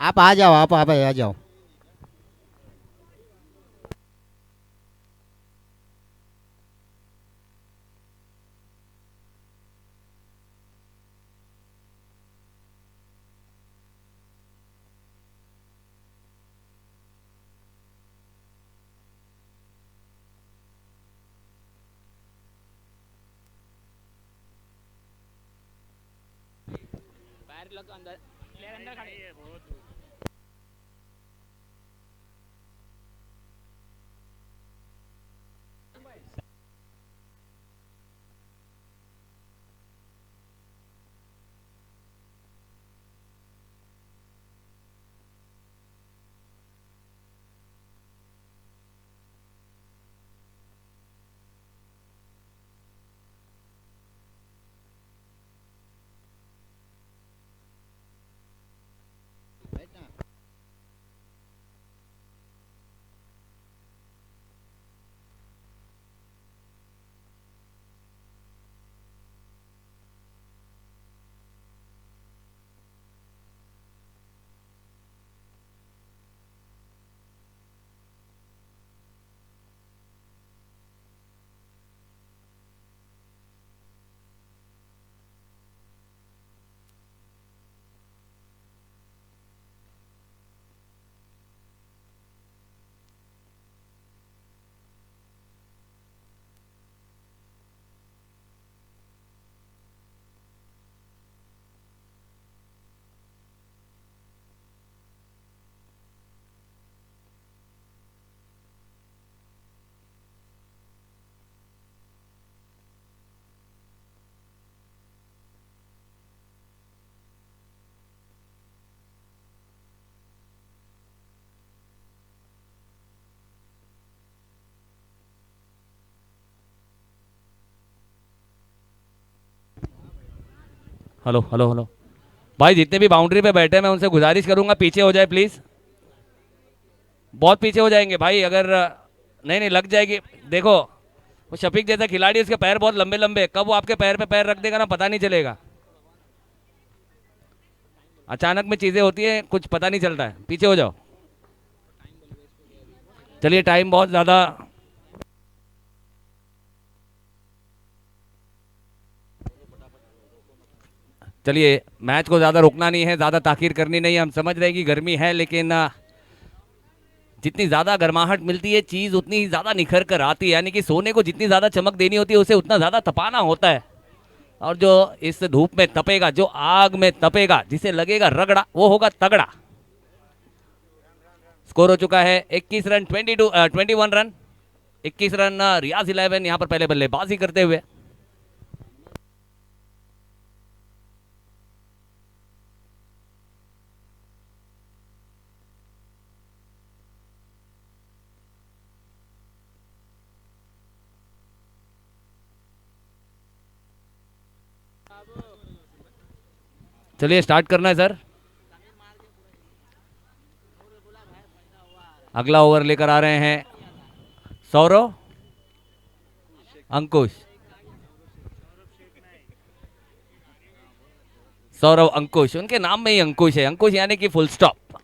आप आ जाओ, आप आ जाओ। पैर लग अंदर, प्लेयर अंदर खड़े हैं बहुत। Hello hello hello. भाई जितने भी बाउंड्री पे बैठे हैं मैं उनसे गुजारिश करूंगा पीछे हो जाए प्लीज। बहुत पीछे हो जाएंगे भाई अगर नहीं नहीं लग जाएगी। देखो वो शफीक जैसा खिलाड़ी उसके पैर बहुत लंबे लंबे, कब वो आपके पैर पे पैर रख देगा ना पता नहीं चलेगा। अचानक में चीजें होती है कुछ पता नहीं चलता है, पीछे हो जाओ। चलिए टाइम बहुत ज्यादा। चलिए मैच को ज्यादा रोकना नहीं है, ज्यादा ताखीर करनी नहीं है। हम समझ रहे हैं कि गर्मी है लेकिन जितनी ज्यादा गर्माहट मिलती है चीज उतनी ही ज्यादा निखर कर आती है। यानी कि सोने को जितनी ज्यादा चमक देनी होती है उसे उतना ज्यादा तपाना होता है। और जो इस धूप में तपेगा, जो आग में तपेगा, जिसे लगेगा रगड़ा, वो होगा तगड़ा। स्कोर हो चुका है 21 रन, 21 रन। 21 रन रियाज 11 यहाँ पर पहले बल्लेबाजी करते हुए। चलिए स्टार्ट करना है सर। अगला ओवर लेकर आ रहे हैं सौरव अंकुश। सौरव अंकुश, उनके नाम में ही अंकुश है, अंकुश यानी कि फुल स्टॉप।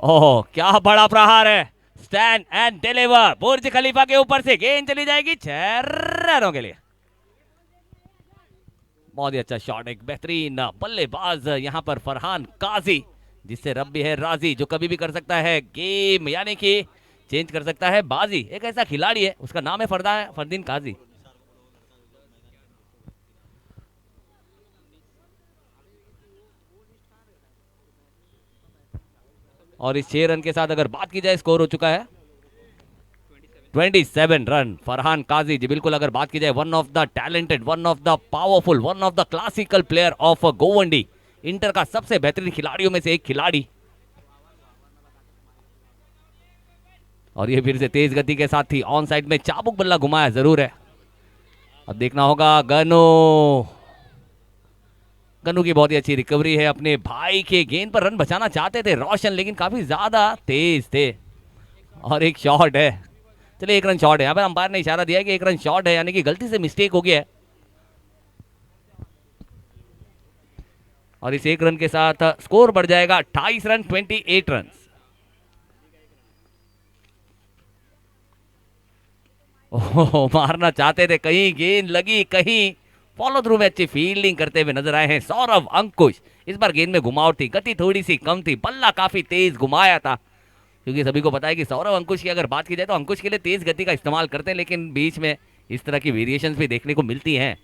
ओह क्या बड़ा प्रहार है। स्टैंड एंड डिलीवर, बुर्ज खलीफा के ऊपर से गेंद चली जाएगी 6 रनों के लिए। बहुत ही अच्छा शॉट, एक बेहतरीन बल्लेबाज यहाँ पर फरहान काजी, जिससे रब भी है राजी, जो कभी भी कर सकता है गेम यानी कि चेंज कर सकता है बाजी। एक ऐसा खिलाड़ी है, उसका नाम है फरदीन काजी। और इस 6 रन के साथ अगर बात की जाए स्कोर हो चुका है 27 रन। फरहान काजी जी बिल्कुल, अगर बात की जाए one of the talented, one of the powerful, one of the classical player of Govandi, inter का सबसे बेहतरीन खिलाड़ियों में से एक खिलाड़ी। और ये फिर से तेज गति के साथ थी, ऑन साइड में चाबुक बल्ला घुमाया जरूर है। अब देखना होगा गनो, गनु की बहुत ही अच्छी रिकवरी है। अपने भाई के गेंद पर रन बचाना चाहते थे रोशन, लेकिन काफी ज्यादा तेज थे। और एक शॉट है, चलिए 1 रन शॉट है। यहाँ पर अंपायर ने इशारा दिया है कि 1 रन शॉट है, यानी कि गलती से मिस्टेक हो गया है। और इस 1 रन के साथ स्कोर बढ़ जाएगा 28 रन 28 रन। ओह, मारना चाहते थे, कहीं गेंद लगी, कहीं फॉलो थ्रू में अच्छी फील्डिंग करते हुए नजर आए हैं सौरव अंकुश। इस बार गेंद में घुमाव थी, गति थोड़ी सी कम थी, बल्ला काफी तेज घुमाया था, क्योंकि सभी को पता है कि सौरव अंकुश की अगर बात की जाए तो अंकुश के लिए तेज गति का इस्तेमाल करते हैं, लेकिन बीच में इस तरह की वेरिएशंस भी देखने को मिलती हैं।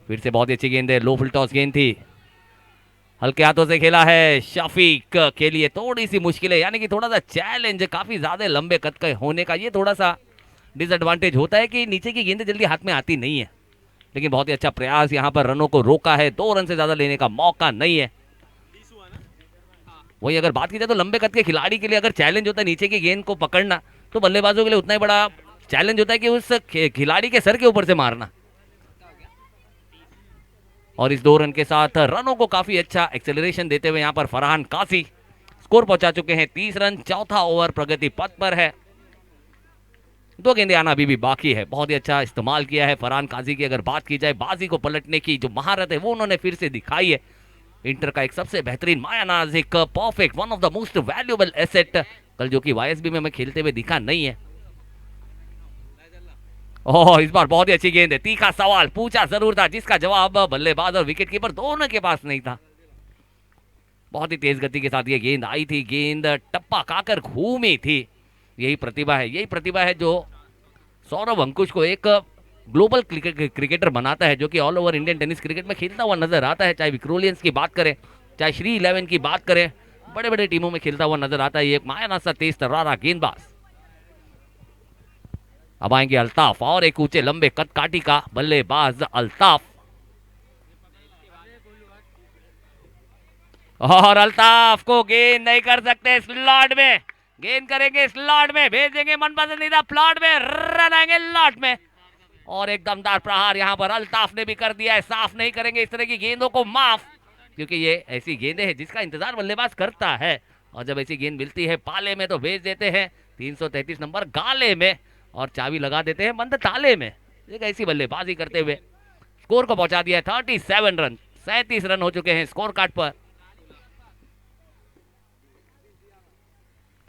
फिर से बहुत ही अच्छी गेंद है, लो फुल टॉस गेंद थी, हल्के हाथों से खेला है, शफीक के लिए थोड़ी सी मुश्किल है, यानी कि थोड़ा सा चैलेंज, काफी ज्यादा लंबे कद का होने का ये थोड़ा सा डिसएडवांटेज होता है कि नीचे की गेंदें जल्दी हाथ में आती नहीं है। लेकिन बहुत ही अच्छा प्रयास, यहाँ पर रनों को रोका है, 2 रन से ज्यादा लेने का मौका नहीं है। वही अगर बात की जाए तो लंबे कद के खिलाड़ी के लिए अगर चैलेंज होता है नीचे की गेंद को पकड़ना, तो बल्लेबाजों के लिए उतना ही बड़ा चैलेंज होता है कि उस खिलाड़ी के सर के ऊपर से मारना। और इस 2 रन के साथ रनों को काफी अच्छा एक्सेलरेशन देते हुए यहाँ पर फरहान काजी स्कोर पहुंचा चुके हैं 30 रन। चौथा ओवर प्रगति पथ पर है, 2 गेंदें आना अभी भी बाकी है। बहुत ही अच्छा इस्तेमाल किया है फरहान काजी की। अगर बात की जाए बाजी को पलटने की जो महारत है वो उन्होंने फिर से दिखाई है। इंटर का एक सबसे बेहतरीन मायानाज, एक perfect, one of the most valuable asset, कल जो कि वाईएसबी में हमें खेलते हुए दिखा नहीं है। ओह, इस बार बहुत ही अच्छी गेंद है, तीखा सवाल पूछा जरूर था जिसका जवाब बल्लेबाज और विकेटकीपर दोनों के पास नहीं था। बहुत ही तेज गति के साथ ये गेंद आई थी, गेंद टप्पा खाकर घूमी थी। यही प्रतिभा है, यही प्रतिभा है जो सौरव अंकुश को एक ग्लोबल क्रिकेटर बनाता है, जो कि all over Indian tennis cricket में खेलता हुआ नजर आता है। चाहे विक्रोलियंस की बात करें, चाहे श्री 11 की बात करें, बड़े बड़े टीमों में खेलता हुआ नजर आता है ये एक मायानाज सा तेज तर्रारा गेंदबाज। अब आएंगे अल्ताफ और एक ऊंचे लंबे कद काटी का बल्लेबाज अल्ताफ, और अल्ताफ को गेंद नहीं कर सकते स्लॉट में, गेंद करेंगे स्लॉट में, भेज देंगे मनपसंदीदा प्लॉट में, रन आएंगे लॉट में। और एक दमदार प्रहार यहां पर अल्ताफ ने भी कर दिया है। साफ नहीं करेंगे इस तरह की गेंदों को माफ, क्योंकि ये ऐसी गेंदें हैं जिसका इंतजार बल्लेबाज करता है, और जब ऐसी गेंद मिलती है पाले में तो भेज देते हैं 333 नंबर गाले में, और चाबी लगा देते हैं बंद ताले में। एक ऐसी बल्लेबाजी करते हुए स्कोर को पहुंचा दिया है 37 रन, 37 रन हो चुके हैं स्कोर कार्ड पर।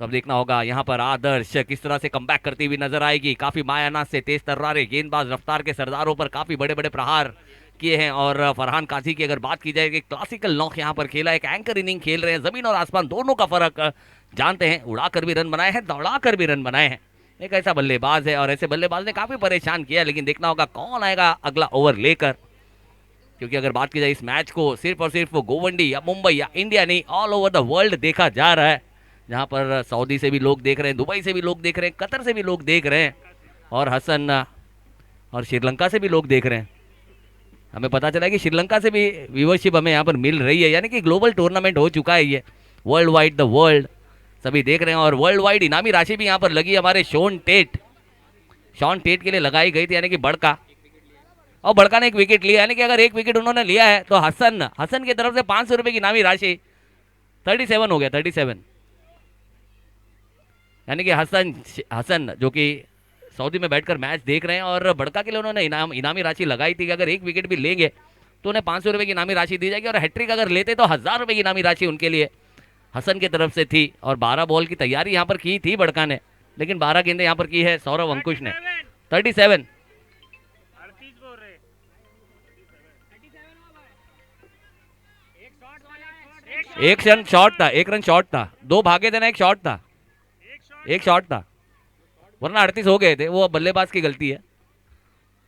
तो अब देखना होगा यहाँ पर आदर्श किस तरह से कमबैक करती हुई नजर आएगी। काफी मायानाज से तेज तर्रारे गेंदबाज रफ्तार के सरदारों पर काफी बड़े बड़े प्रहार किए हैं। और फरहान काजी की अगर बात की जाए, क्लासिकल नॉक यहाँ पर खेला, एक एंकर इनिंग खेल रहे हैं, जमीन और आसमान दोनों का फर्क जानते हैं, उड़ाकर भी रन बनाए हैं, दौड़ाकर भी रन बनाए हैं। एक ऐसा बल्लेबाज है और ऐसे बल्लेबाज ने काफी परेशान किया, लेकिन देखना होगा कौन आएगा अगला ओवर लेकर, क्योंकि अगर बात की जाए इस मैच को सिर्फ और सिर्फ गोवंडी या मुंबई या इंडिया नहीं, ऑल ओवर द वर्ल्ड देखा जा रहा है, जहां पर सऊदी से भी लोग देख रहे हैं, दुबई से भी लोग देख रहे हैं, कतर से भी लोग देख रहे हैं, और हसन और श्रीलंका से भी लोग देख रहे हैं। हमें पता चला है कि श्रीलंका से भी व्यूअरशिप हमें यहाँ पर मिल रही है, यानी कि ग्लोबल टूर्नामेंट हो चुका है ये, वर्ल्ड वाइड द वर्ल्ड सभी देख रहे हैं। और वर्ल्ड वाइड इनामी राशि भी यहाँ पर लगी हमारे शॉन टेट के लिए लगाई गई थी, यानी कि बड़का, और बड़का ने एक विकेट लिया, यानी कि अगर एक विकेट उन्होंने लिया है तो हसन की तरफ से 500 रुपए की इनामी राशि 37 हो गया, 37, यानी कि हसन जो कि सऊदी में बैठकर मैच देख रहे हैं, और बड़का के लिए उन्होंने इनामी राशि लगाई थी कि अगर एक विकेट भी लेंगे तो उन्हें 500 रुपए की इनामी राशि दी जाएगी, और हैट्रिक अगर लेते तो 1000 रुपए की इनामी राशि उनके लिए हसन की तरफ से थी। और 12 बॉल की तैयारी यहाँ पर की थी बड़का ने, लेकिन 12 गेंदें यहाँ पर की है सौरव अंकुश ने। 37 एक रन शॉर्ट था, 1 रन शॉर्ट था, 2 भागे थे ना, एक शॉर्ट था, एक शॉर्ट था, वरना 38 हो गए थे। वो बल्लेबाज की गलती है,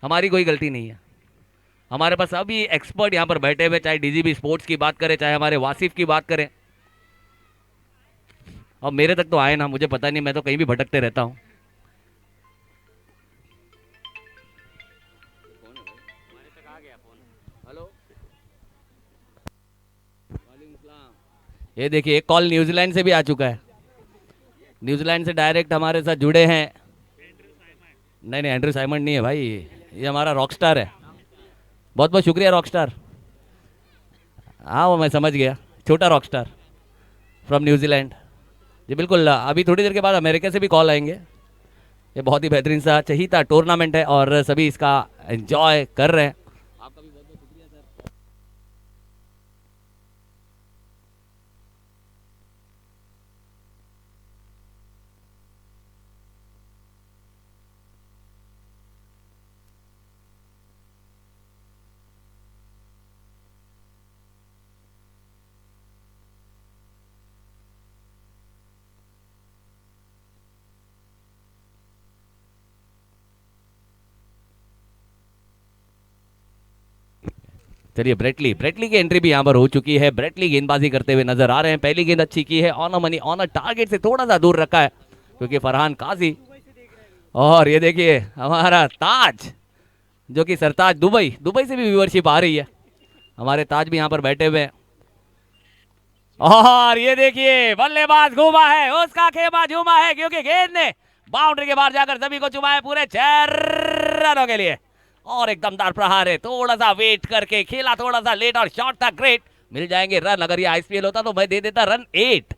हमारी कोई गलती नहीं है। हमारे पास अभी एक्सपर्ट यहाँ पर बैठे हुए, चाहे डीजीबी स्पोर्ट्स की बात करें, चाहे हमारे वासिफ की बात करें, और मेरे तक तो आए ना, मुझे पता नहीं, मैं तो कहीं भी भटकते रहता हूँ। ये देखिए एक कॉल न्यूजीलैंड से भी आ चुका है, न्यूजीलैंड से डायरेक्ट हमारे साथ जुड़े हैं। नहीं एंड्रू साइमंड नहीं है भाई, ये हमारा रॉकस्टार है। बहुत बहुत शुक्रिया रॉकस्टार। हाँ वो मैं समझ गया, छोटा रॉकस्टार फ्रॉम न्यूजीलैंड जी, बिल्कुल। अभी थोड़ी देर के बाद अमेरिका से भी कॉल आएंगे। ये बहुत ही बेहतरीन सा चहीता टूर्नामेंट है और सभी इसका एंजॉय कर रहे हैं। आपका भी बहुत बहुत शुक्रिया सर। चलिए ब्रेटली की एंट्री भी यहाँ पर हो चुकी है। ब्रेटली गेंदबाजी करते हुए नजर आ रहे हैं। पहली गेंद अच्छी की है, ऑन मनी ऑन टारगेट से थोड़ा सा दूर रखा है क्योंकि फरहान काजी। और ये देखिए हमारा ताज जो कि सरताज दुबई से भी व्यूअरशिप आ रही है। हमारे ताज भी यहाँ पर बैठे हुए हैं। और ये देखिए बल्लेबाज घूमा है, उसका खेमा झूमा है क्योंकि गेंद ने बाउंड्री के बाहर जाकर सभी को चुमाया पूरे 6 रनों के लिए। और एक दमदार प्रहार है, थोड़ा सा वेट करके खेला, थोड़ा सा लेट और शॉट था ग्रेट। मिल जाएंगे रन। अगर ये आईपीएल होता तो मैं दे देता रन 8,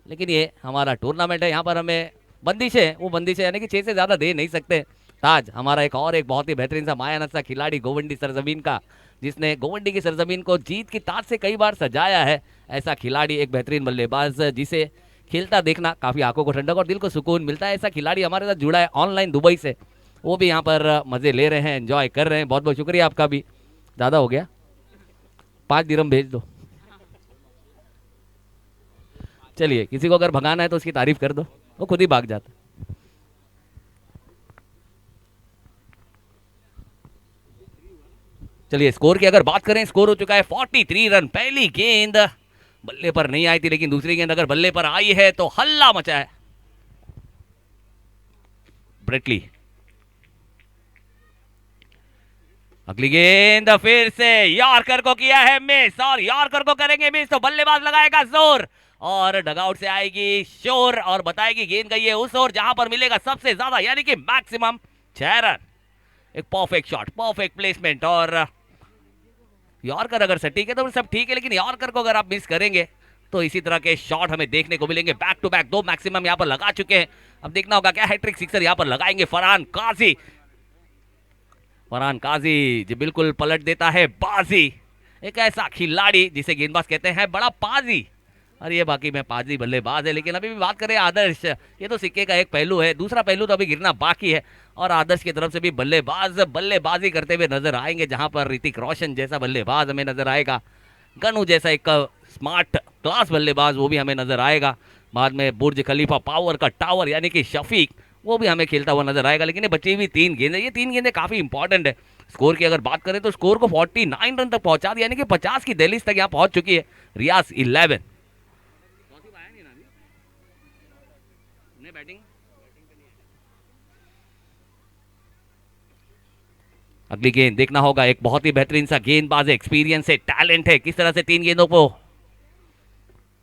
लेकिन ये हमारा टूर्नामेंट है, यहाँ पर हमें बंदिश है, वो बंदिश है यानी कि 6 से ज्यादा दे नहीं सकते। ताज हमारा एक बहुत ही बेहतरीन सा मायानत सा खिलाड़ी गोवंडी सरजमीन का, जिसने गोवंडी की सरजमीन को जीत की ताज से कई बार सजाया है। ऐसा खिलाड़ी, एक बेहतरीन बल्लेबाज जिसे खेलता देखना काफी आंखों को ठंडक और दिल को सुकून मिलता है। ऐसा खिलाड़ी हमारे साथ जुड़ा है ऑनलाइन दुबई से, वो भी यहाँ पर मजे ले रहे हैं, एंजॉय कर रहे हैं। बहुत बहुत शुक्रिया आपका भी। ज्यादा हो गया, 5 दिरहम भेज दो। चलिए किसी को अगर भगाना है तो उसकी तारीफ कर दो, वो खुद ही भाग जाता। चलिए स्कोर की अगर बात करें, स्कोर हो चुका है 43 रन। पहली गेंद बल्ले पर नहीं आई थी, लेकिन दूसरी गेंद अगर बल्ले पर आई है तो हल्ला मचा है। ब्रेटली अगली गेंद फिर से यॉर्कर को किया है मिस, और यॉर्कर को करेंगे मिस तो बल्लेबाज लगाएगा जोर और डगआउट से आएगी शोर और बताएगी गेंद गई है उस ओर जहां पर मिलेगा सबसे ज्यादा यानी कि मैक्सिमम 6 रन। एक परफेक्ट शॉट, परफेक्ट प्लेसमेंट, और यॉर्कर अगर सटीक है तो सब ठीक है, लेकिन यॉर्कर को अगर आप मिस करेंगे तो इसी तरह के शॉट हमें देखने को मिलेंगे। बैक टू बैक 2 मैक्सिमम यहां पर लगा चुके हैं। अब देखना होगा क्या हैट्रिक सिक्सर यहां पर लगाएंगे फरहान काजी। फरहान काजी जी बिल्कुल पलट देता है बाजी। एक ऐसा खिलाड़ी जिसे गेंदबाज कहते हैं बड़ा पाजी, और ये बाकी में पाजी बल्लेबाज है। लेकिन अभी भी बात करें आदर्श, ये तो सिक्के का एक पहलू है, दूसरा पहलू तो अभी गिरना बाकी है। और आदर्श की तरफ से भी बल्लेबाज बल्लेबाजी करते हुए नजर आएंगे, जहां पर ऋतिक रोशन जैसा बल्लेबाज हमें नजर आएगा, गनू जैसा एक स्मार्ट क्लास बल्लेबाज वो भी हमें नजर आएगा। बाद में बुर्ज खलीफा पावर का टावर यानी कि शफीक, वो भी हमें खेलता हुआ नजर आएगा। लेकिन ये बची हुई 3 गेंदें, ये 3 गेंदें काफी इंपॉर्टेंट है। स्कोर की अगर बात करें तो स्कोर को 49 रन तक पहुंचा दिया, यानी कि 50 की दहलीज तक यहाँ पहुंच चुकी है। रियाज 11 बैटिंग। अगली गेंद देखना होगा, एक बहुत ही बेहतरीन सा गेंदबाज है, एक्सपीरियंस है, टैलेंट है, किस तरह से 3 गेंदों को,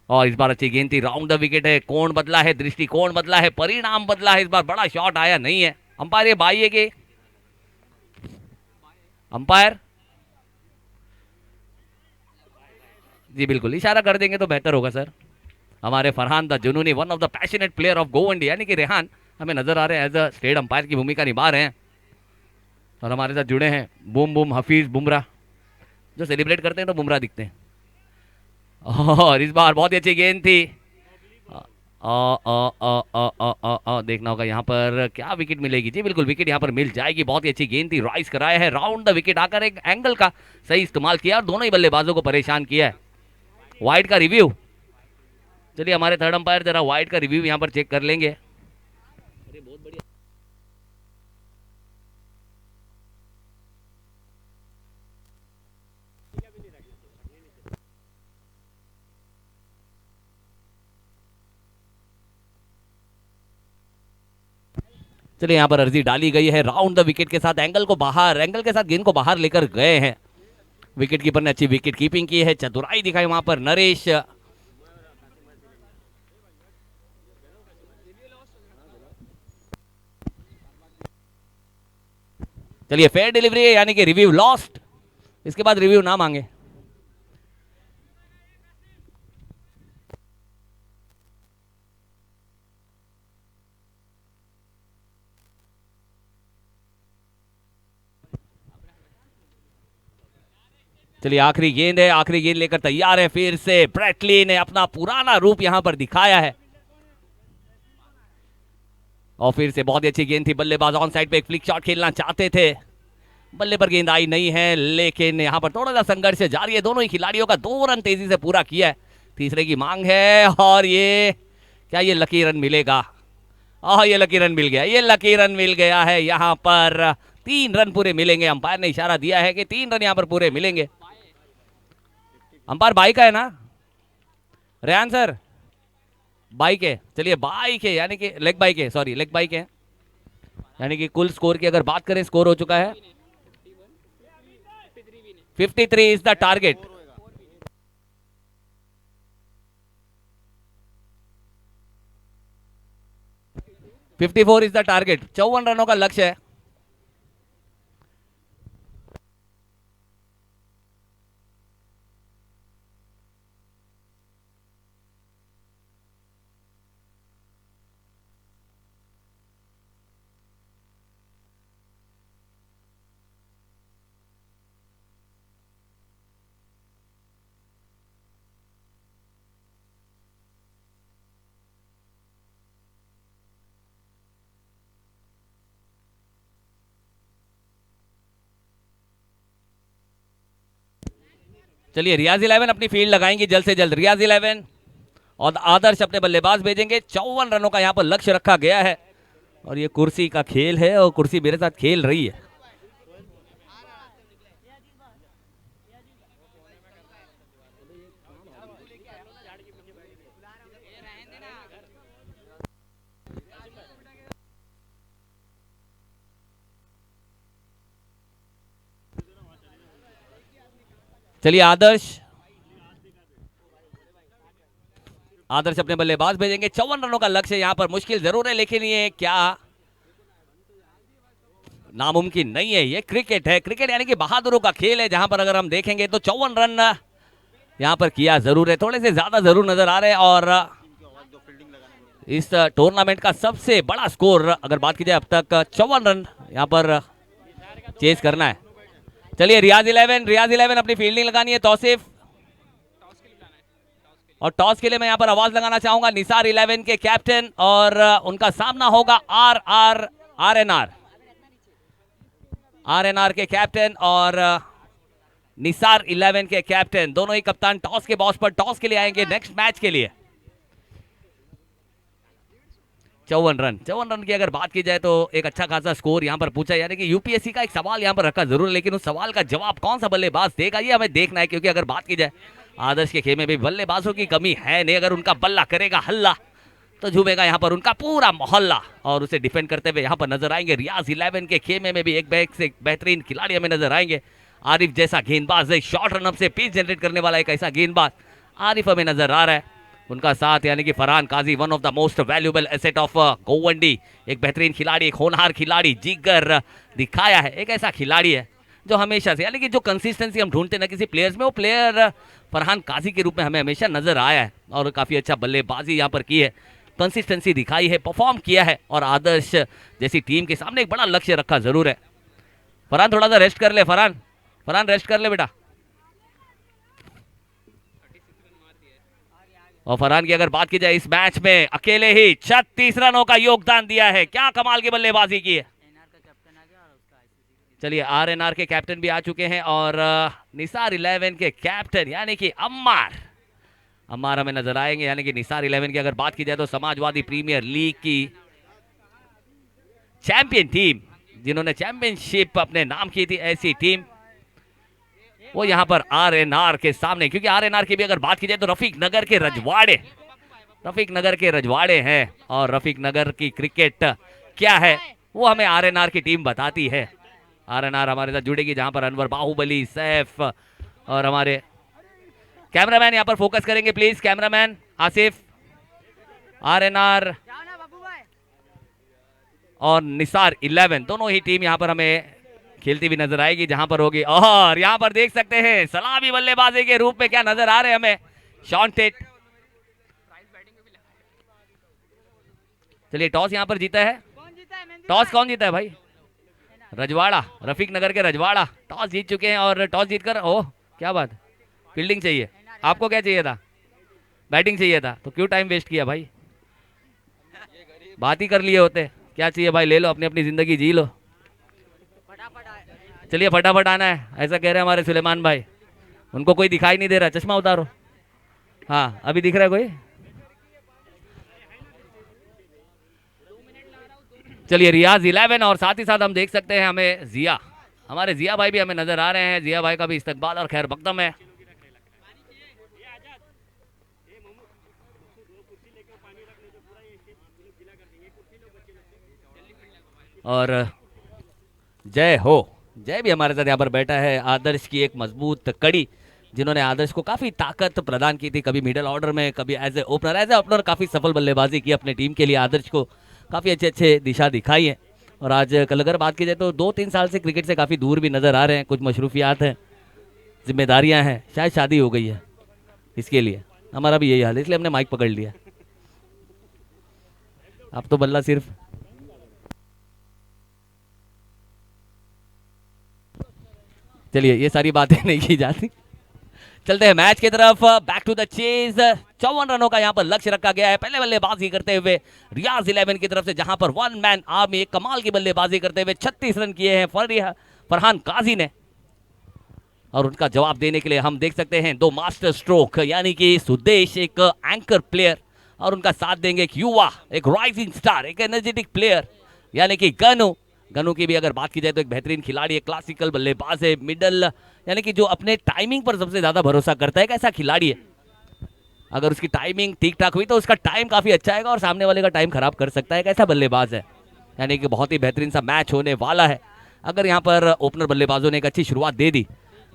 और इस बार अच्छी गेंद थी, राउंड द विकेट है, कोण बदला है, दृष्टिकोण बदला है, परिणाम बदला है। इस बार बड़ा शॉट आया नहीं है। अंपायर ये बाई है कि अंपायर जी बिल्कुल इशारा कर देंगे तो बेहतर होगा सर। हमारे फरहान द जुनूनी, one of the passionate player of Govandi यानी कि रेहान हमें नजर आ रहे हैं, एज अ स्टेट अंपायर की भूमिका निभा रहे हैं। और हमारे साथ जुड़े हैं बूम बूम हफीज बुमराह, जो सेलिब्रेट करते हैं तो बुमराह दिखते हैं। और इस बार बहुत ही अच्छी गेंद थी। देखना होगा यहाँ पर क्या विकेट मिलेगी। जी बिल्कुल विकेट यहाँ पर मिल जाएगी। बहुत ही अच्छी गेंद थी, राइज कराया है, राउंड द विकेट आकर एक एंगल का सही इस्तेमाल किया और दोनों ही बल्लेबाजों को परेशान किया है। वाइड का रिव्यू, चलिए हमारे थर्ड अंपायर जरा वाइड का रिव्यू यहाँ पर चेक कर लेंगे। चलिए यहाँ पर अर्जी डाली गई है, राउंड द विकेट के साथ एंगल को बाहर, एंगल के साथ गेंद को बाहर लेकर गए हैं। विकेट कीपर ने अच्छी विकेट कीपिंग की है, चतुराई दिखाई वहां पर नरेश। चलिए फेयर डिलीवरी है यानी कि रिव्यू लॉस्ट, इसके बाद रिव्यू ना मांगे। चलिए आखिरी गेंद है, आखिरी गेंद लेकर तैयार है। फिर से ब्रेटली ने अपना पुराना रूप यहां पर दिखाया है और फिर से बहुत ही अच्छी गेंद थी। बल्लेबाज ऑन साइड पे एक फ्लिक शॉट खेलना चाहते थे, बल्ले पर गेंद आई नहीं है, लेकिन यहां पर थोड़ा सा संघर्ष जारी है। दोनों ही खिलाड़ियों का 2 रन तेजी से पूरा किया है, तीसरे की मांग है। और ये क्या ये लकी रन मिलेगा? ये लकी रन मिल गया, ये लकी रन मिल गया है। यहां पर 3 रन पूरे मिलेंगे। अंपायर ने इशारा दिया है कि 3 रन यहां पर पूरे मिलेंगे। अंपायर बाइक है ना रेहान सर? बाइक है, चलिए बाइक है, यानी कि लेग बाइक है, सॉरी लेग बाइक है। यानी कि कुल स्कोर की अगर बात करें, स्कोर हो चुका है 53 is the target. Fifty four is the target, 54 रनों का लक्ष्य है। चलिए रियाज 11 अपनी फील्ड लगाएंगे जल्द से जल्द। रियाज 11 और आदर्श अपने बल्लेबाज भेजेंगे। 54 रनों का यहां पर लक्ष्य रखा गया है और ये कुर्सी का खेल है और कुर्सी मेरे साथ खेल रही है। चलिए आदर्श अपने बल्लेबाज भेजेंगे। 54 रनों का लक्ष्य यहां पर मुश्किल जरूर है, लेकिन ये क्या नामुमकिन नहीं है। ये क्रिकेट है, क्रिकेट यानी कि बहादुरों का खेल है, जहां पर अगर हम देखेंगे तो 54 रन यहां पर किया जरूर है, थोड़े से ज्यादा जरूर नजर आ रहे हैं। और इस टूर्नामेंट का सबसे बड़ा स्कोर अगर बात की जाए अब तक 54 रन यहां पर चेज करना है। चलिए रियाज 11 अपनी फील्डिंग लगानी है। तौसीफ, और टॉस के लिए मैं यहां पर आवाज लगाना चाहूंगा निसार 11 के कैप्टन, और उनका सामना होगा आरएनआर के कैप्टन और निसार 11 के कैप्टन, दोनों ही कप्तान टॉस के बॉस पर टॉस के लिए आएंगे नेक्स्ट मैच के लिए। 54 रन की अगर बात की जाए तो एक अच्छा खासा स्कोर यहां पर पूछा, यानी कि यूपीएससी का एक सवाल यहां पर रखा जरूर है, लेकिन उस सवाल का जवाब कौन सा बल्लेबाज देगा ये हमें देखना है। क्योंकि अगर बात की जाए आदर्श के खेमे में बल्लेबाजों की कमी है नहीं, अगर उनका बल्ला करेगा हल्ला तो झूमेगा यहां पर उनका पूरा मोहल्ला, और उसे डिफेंड करते हुए यहां पर नजर आएंगे रियाज 11 के खेमे में भी एक बैक से बेहतरीन खिलाड़ी हमें नजर आएंगे। आरिफ जैसा गेंदबाज, एक शॉर्ट रनअप से पिच जनरेट करने वाला एक ऐसा गेंदबाज आरिफ हमें नजर आ रहा है। उनका साथ यानी कि Farhan Kazi, one of the most valuable asset of Govandi, एक बेहतरीन खिलाड़ी, एक होनहार खिलाड़ी, जिगर दिखाया है, एक ऐसा खिलाड़ी है जो हमेशा से यानी कि जो कंसिस्टेंसी हम ढूंढते ना किसी प्लेयर्स में, वो प्लेयर फरहान काजी के रूप में हमें हमेशा नजर आया है। और काफी अच्छा बल्लेबाजी यहाँ पर की है, कंसिस्टेंसी दिखाई है, परफॉर्म किया है, और आदर्श जैसी टीम के सामने एक बड़ा लक्ष्य रखा जरूर है। फरहान थोड़ा सा रेस्ट कर ले, फरहान रेस्ट कर ले बेटा। और फरहान की अगर बात की जाए इस मैच में अकेले ही 36 रनों का योगदान दिया है, क्या कमाल की बल्लेबाजी की है। चलिए आरएनआर के कैप्टन भी आ चुके हैं और निसार 11 के कैप्टन यानी कि अम्मार हमें नजर आएंगे। यानी कि निसार 11 की अगर बात की जाए तो समाजवादी प्रीमियर लीग की चैंपियन टीम, जिन्होंने चैंपियनशिप अपने नाम की थी, ऐसी टीम वो यहां पर आरएनआर के सामने। क्योंकि आरएनआर की भी अगर बात की जाए तो रफीक नगर के रजवाड़े हैं, और रफीक नगर की क्रिकेट क्या है वो हमें आरएनआर की टीम बताती है। आरएनआर हमारे साथ जुड़ेगी, जहां पर अनवर, बाहुबली, सैफ और हमारे कैमरामैन यहां पर फोकस करेंगे प्लीज, कैमरामैन आसिफ। आरएनआर और निसार 11 दोनों ही टीम यहां पर हमें खेलती भी नजर आएगी, जहां पर होगी। और यहां पर देख सकते हैं सलामी बल्लेबाजी के रूप में क्या नजर आ रहे हैं हमें, शॉन टेट। चलिए टॉस यहां पर जीता है, टॉस कौन जीता है भाई? रजवाड़ा, रफीक नगर के रजवाड़ा टॉस जीत चुके हैं, और टॉस जीतकर ओह क्या बात, फील्डिंग चाहिए आपको, क्या चाहिए था? बैटिंग चाहिए था, तो क्यों टाइम वेस्ट किया भाई, बात ही कर लिए होते। क्या चाहिए भाई, ले लो, अपनी अपनी जिंदगी जी लो। चलिए फटाफट आना है, ऐसा कह रहे हैं हमारे सुलेमान भाई। उनको कोई दिखाई नहीं दे रहा, चश्मा उतारो। हाँ अभी दिख रहा है कोई? चलिए रियाज 11, और साथ ही साथ हम देख सकते हैं हमें जिया, हमारे जिया भाई भी हमें नजर आ रहे हैं। जिया भाई का भी इस्तकबाल और खैर मकदम है। और जय हो, जय भी हमारे साथ यहाँ पर बैठा है। आदर्श की एक मजबूत कड़ी, जिन्होंने आदर्श को काफी ताकत प्रदान की थी, कभी मिडिल ऑर्डर में, कभी एज ए ओपनर काफी सफल बल्लेबाजी की अपने टीम के लिए। आदर्श को काफी अच्छे अच्छे दिशा दिखाई है। और आज कल अगर बात की जाए तो 2-3 साल से क्रिकेट से काफी दूर भी नजर आ रहे हैं। कुछ मशरूफियात हैं, जिम्मेदारियां हैं, शायद शादी हो गई है, इसके लिए हमारा भी यही हाल है, इसलिए हमने माइक पकड़ लिया। अब तो बल्ला सिर्फ चलिए ये सारी बातें नहीं की जाती, चलते हैं मैच की तरफ। Back to the chase. 54 रनों का यहाँ पर लक्ष्य रखा गया है पहले बल्लेबाजी करते हुए रियाज 11 की तरफ से, जहां पर वन मैन आर्मी एक कमाल की बल्लेबाजी करते हुए 36 रन किए हैं फरहान काजी ने। और उनका जवाब देने के लिए हम देख सकते हैं 2 मास्टर स्ट्रोक, यानी कि सुदेश एक एंकर प्लेयर और उनका साथ देंगे एक युवा, एक राइजिंग स्टार, एक एनर्जेटिक प्लेयर, यानी कि गनु। गनु की भी अगर बात की जाए तो एक बेहतरीन खिलाड़ी है, क्लासिकल बल्लेबाज है, मिडल, यानी कि जो अपने टाइमिंग पर सबसे ज्यादा भरोसा करता है, एक ऐसा खिलाड़ी है अगर उसकी टाइमिंग ठीक ठाक हुई तो उसका टाइम काफी अच्छा आएगा और सामने वाले का टाइम खराब कर सकता है, एक ऐसा बल्लेबाज है। यानी कि बहुत ही बेहतरीन सा मैच होने वाला है अगर यहाँ पर ओपनर बल्लेबाजों ने एक अच्छी शुरुआत दे दी।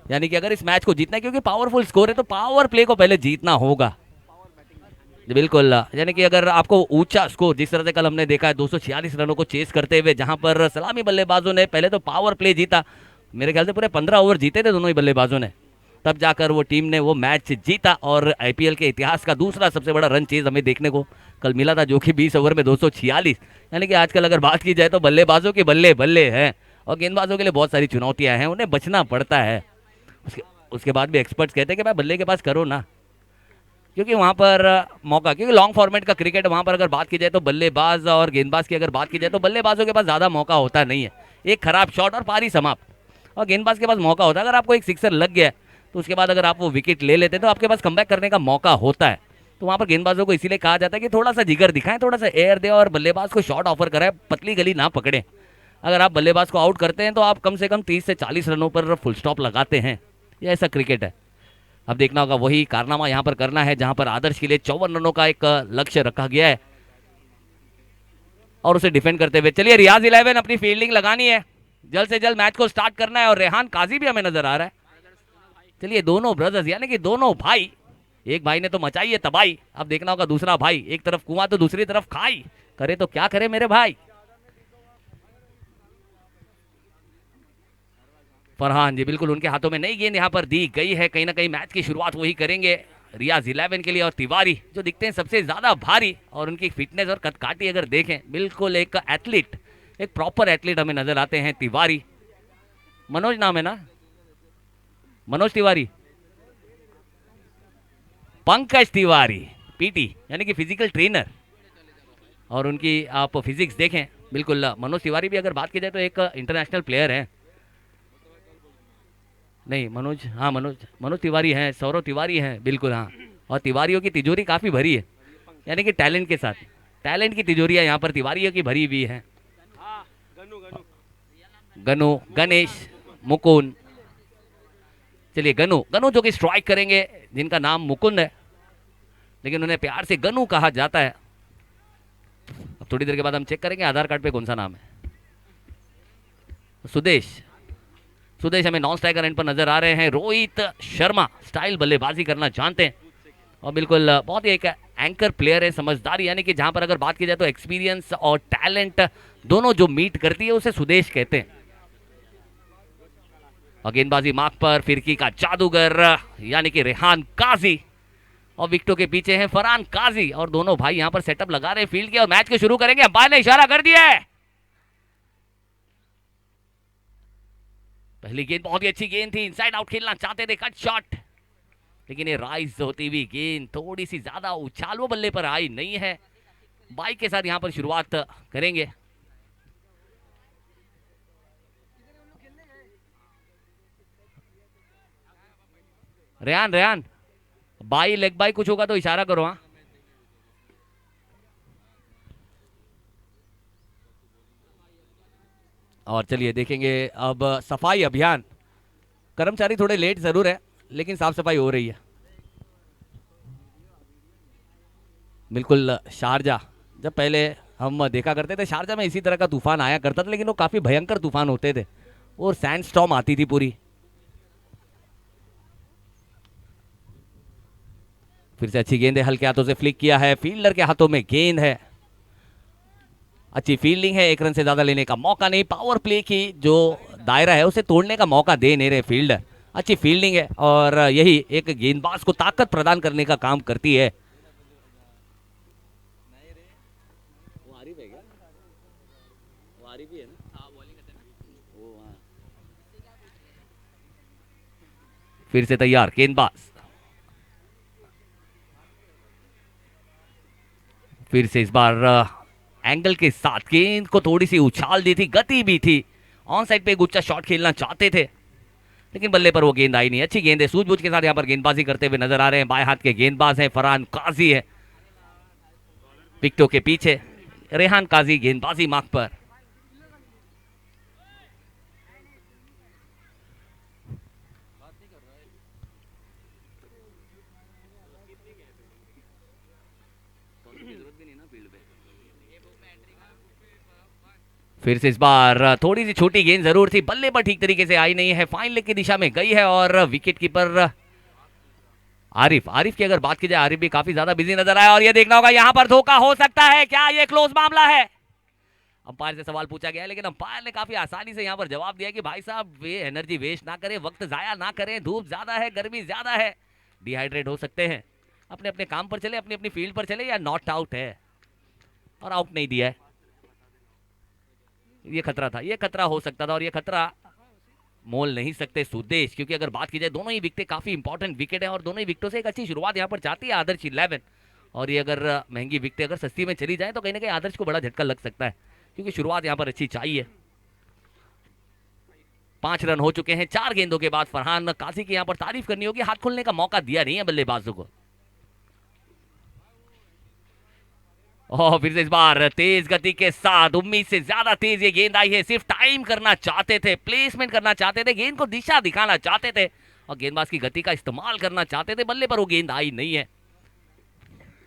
यानी कि अगर इस मैच को जीतना है, क्योंकि पावरफुल स्कोर है, तो पावर प्ले को पहले जीतना होगा। बिल्कुल, यानी कि अगर आपको ऊंचा स्कोर, जिस तरह से कल हमने देखा है 246 रनों को चेस करते हुए, जहां पर सलामी बल्लेबाजों ने पहले तो पावर प्ले जीता, मेरे ख्याल से पूरे 15 ओवर जीते थे दोनों ही बल्लेबाजों ने, तब जाकर वो टीम ने वो मैच जीता और आईपीएल के इतिहास का दूसरा सबसे बड़ा रन चेज हमें देखने को कल मिला था, जो कि 20 ओवर में 246। यानी कि आजकल अगर बात की जाए तो बल्लेबाजों के बल्ले बल्ले हैं और गेंदबाजों के लिए बहुत सारी चुनौतियां हैं, उन्हें बचना पड़ता है। उसके बाद भी एक्सपर्ट्स कहते हैं कि भाई बल्ले के पास करो ना, क्योंकि वहां पर मौका, क्योंकि लॉन्ग फॉर्मेट का क्रिकेट, वहां पर अगर बात की जाए तो बल्लेबाज और गेंदबाज की अगर बात की जाए तो बल्लेबाजों के पास ज्यादा मौका होता नहीं है, एक खराब शॉट और पारी समाप्त, और गेंदबाज के पास मौका होता है अगर आपको एक सिक्सर लग गया तो उसके बाद अगर आप वो विकेट ले लेते तो आपके पास कमबैक करने का मौका होता है। तो वहां पर गेंदबाजों को इसीलिए कहा जाता है कि थोड़ा सा जिगर दिखाएं, थोड़ा सा एयर दे और बल्लेबाज को शॉट ऑफर कराए, पतली गली ना पकड़े। अगर आप बल्लेबाज को आउट करते हैं तो आप कम से कम 30 से 40 रनों पर फुल स्टॉप लगाते हैं, ये ऐसा क्रिकेट है। अब देखना होगा वही कारनामा यहां पर करना है, जहां पर आदर्श के लिए 54 रनों का एक लक्ष्य रखा गया है और उसे डिफेंड करते हुए चलिए रियाज 11 अपनी फील्डिंग लगानी है, जल्द से जल्द मैच को स्टार्ट करना है। और रेहान काजी भी हमें नजर आ रहा है। चलिए दोनों ब्रदर्स, यानी कि दोनों भाई, एक भाई ने तो मचाई है तबाही, अब देखना होगा दूसरा भाई, एक तरफ कुआं तो दूसरी तरफ खाई, करे तो क्या करे मेरे भाई। फरहान जी बिल्कुल, उनके हाथों में नई गेंद यहाँ पर दी गई है, कहीं ना कहीं मैच की शुरुआत वही करेंगे रियाज 11 के लिए। और तिवारी जो दिखते हैं सबसे ज्यादा भारी, और उनकी फिटनेस और कदकाठी अगर देखें, बिल्कुल एक एथलीट, एक प्रॉपर एथलीट हमें नजर आते हैं तिवारी। मनोज नाम है ना, मनोज तिवारी, पंकज तिवारी, पीटी यानी कि फिजिकल ट्रेनर, और उनकी आप फिजिक्स देखें, बिल्कुल मनोज तिवारी भी अगर बात की जाए तो एक इंटरनेशनल प्लेयर है। नहीं मनोज, हाँ मनोज तिवारी हैं, सौरव तिवारी हैं, बिल्कुल हाँ। और तिवारियों की तिजोरी काफ़ी भरी है, यानी कि टैलेंट के साथ, टैलेंट की तिजोरियाँ यहाँ पर तिवारियों की भरी हुई हैं। गनु, गणेश, मुकुंद, चलिए गनु जो कि स्ट्राइक करेंगे, जिनका नाम मुकुंद है लेकिन उन्हें प्यार से गनु कहा जाता है। अब थोड़ी देर के बाद हम चेक करेंगे आधार कार्ड पे कौन सा नाम है। सुदेश हमें नॉन स्ट्राइकर एंड पर नजर आ रहे हैं। रोहित शर्मा स्टाइल बल्लेबाजी करना जानते हैं और बिल्कुल बहुत ही एक एंकर प्लेयर है, समझदारी, यानी कि जहां पर अगर बात की जाए तो एक्सपीरियंस और टैलेंट दोनों जो मीट करती है उसे सुदेश कहते हैं। और गेंदबाजी मार्क पर फिरकी का जादूगर यानी कि रेहान काजी, और विकेटों के पीछे हैं फरहान काजी, और दोनों भाई यहां पर सेटअप लगा रहे हैं फील्ड के और मैच को शुरू करेंगे। अंपायर ने इशारा कर दिया है। पहली गेंद बहुत ही अच्छी गेंद थी, इनसाइड आउट खेलना चाहते थे, कट शॉट, लेकिन ये राइज होती हुई गेंद थोड़ी सी ज्यादा उछाल वो बल्ले पर आई नहीं है। बाइक के साथ यहां पर शुरुआत करेंगे। रेहान बाई लेग बाई कुछ होगा तो इशारा करो। हाँ और चलिए देखेंगे अब सफाई अभियान। कर्मचारी थोड़े लेट जरूर है लेकिन साफ सफाई हो रही है। बिल्कुल शारजा, जब पहले हम देखा करते थे शारजा में, इसी तरह का तूफान आया करता था, लेकिन वो काफी भयंकर तूफान होते थे और सैंड स्टॉर्म आती थी पूरी। फिर से अच्छी गेंद है, हल्के हाथों से फ्लिक किया है, फील्डर के हाथों में गेंद है, अच्छी फील्डिंग है, 1 रन से ज्यादा लेने का मौका नहीं। पावर प्ले की जो दायरा है उसे तोड़ने का मौका दे नहीं रहे फील्डर। अच्छी फील्डिंग है और यही एक गेंदबाज को ताकत प्रदान करने का काम करती है। फिर से तैयार गेंदबाज, फिर से इस बार एंगल के साथ गेंद को थोड़ी सी उछाल दी थी, गति भी थी, ऑन साइड पे एक ऊंचा शॉट खेलना चाहते थे लेकिन बल्ले पर वो गेंद आई नहीं। अच्छी गेंद है, सूझबूझ के साथ यहाँ पर गेंदबाजी करते हुए नजर आ रहे हैं। बाएं हाथ के गेंदबाज हैं, फरहान काजी है विकेटों के पीछे, रेहान काजी गेंदबाजी मार्क पर। फिर से इस बार थोड़ी सी छोटी गेंद जरूर थी, बल्ले पर ठीक तरीके से आई नहीं है, फाइन लेग की दिशा में गई है और विकेट कीपर आरिफ की अगर बात की जाए, आरिफ भी काफी ज्यादा बिजी नजर आया और ये देखना होगा यहाँ पर धोखा हो सकता है क्या, ये क्लोज मामला है। अंपायर से सवाल पूछा गया लेकिन अंपायर ने काफी आसानी से यहाँ पर जवाब दिया कि भाई साहब वे एनर्जी वेस्ट ना करें, वक्त जाया ना करें, धूप ज्यादा है, गर्मी ज्यादा है, डिहाइड्रेट हो सकते हैं, अपने अपने काम पर चले, अपनी अपनी फील्ड पर चले, या नॉट आउट है और आउट नहीं दिया है। ये खतरा था, ये खतरा हो सकता था और ये खतरा मोल नहीं सकते सुदेश, क्योंकि अगर बात की जाए दोनों ही विकेटें काफी इंपॉर्टेंट विकेट हैं और दोनों ही विकेटों से एक अच्छी शुरुआत यहाँ पर चाहती है आदर्श 11। और ये अगर महंगी विकेटें अगर सस्ती में चली जाए तो कहीं ना कहीं आदर्श को बड़ा झटका लग सकता है, क्योंकि शुरुआत यहाँ पर अच्छी चाहिए। 5 रन हो चुके हैं 4 गेंदों के बाद। फरहान काजी की यहाँ पर तारीफ करनी होगी, हाथ खोलने का मौका दिया नहीं है बल्लेबाजों को। और फिर से इस बार तेज गति के साथ, उम्मीद से ज्यादा तेज ये गेंद आई है, सिर्फ टाइम करना चाहते थे, प्लेसमेंट करना चाहते थे, गेंद को दिशा दिखाना चाहते थे और गेंदबाज की गति का इस्तेमाल करना चाहते थे, बल्ले पर वो गेंद आई नहीं है।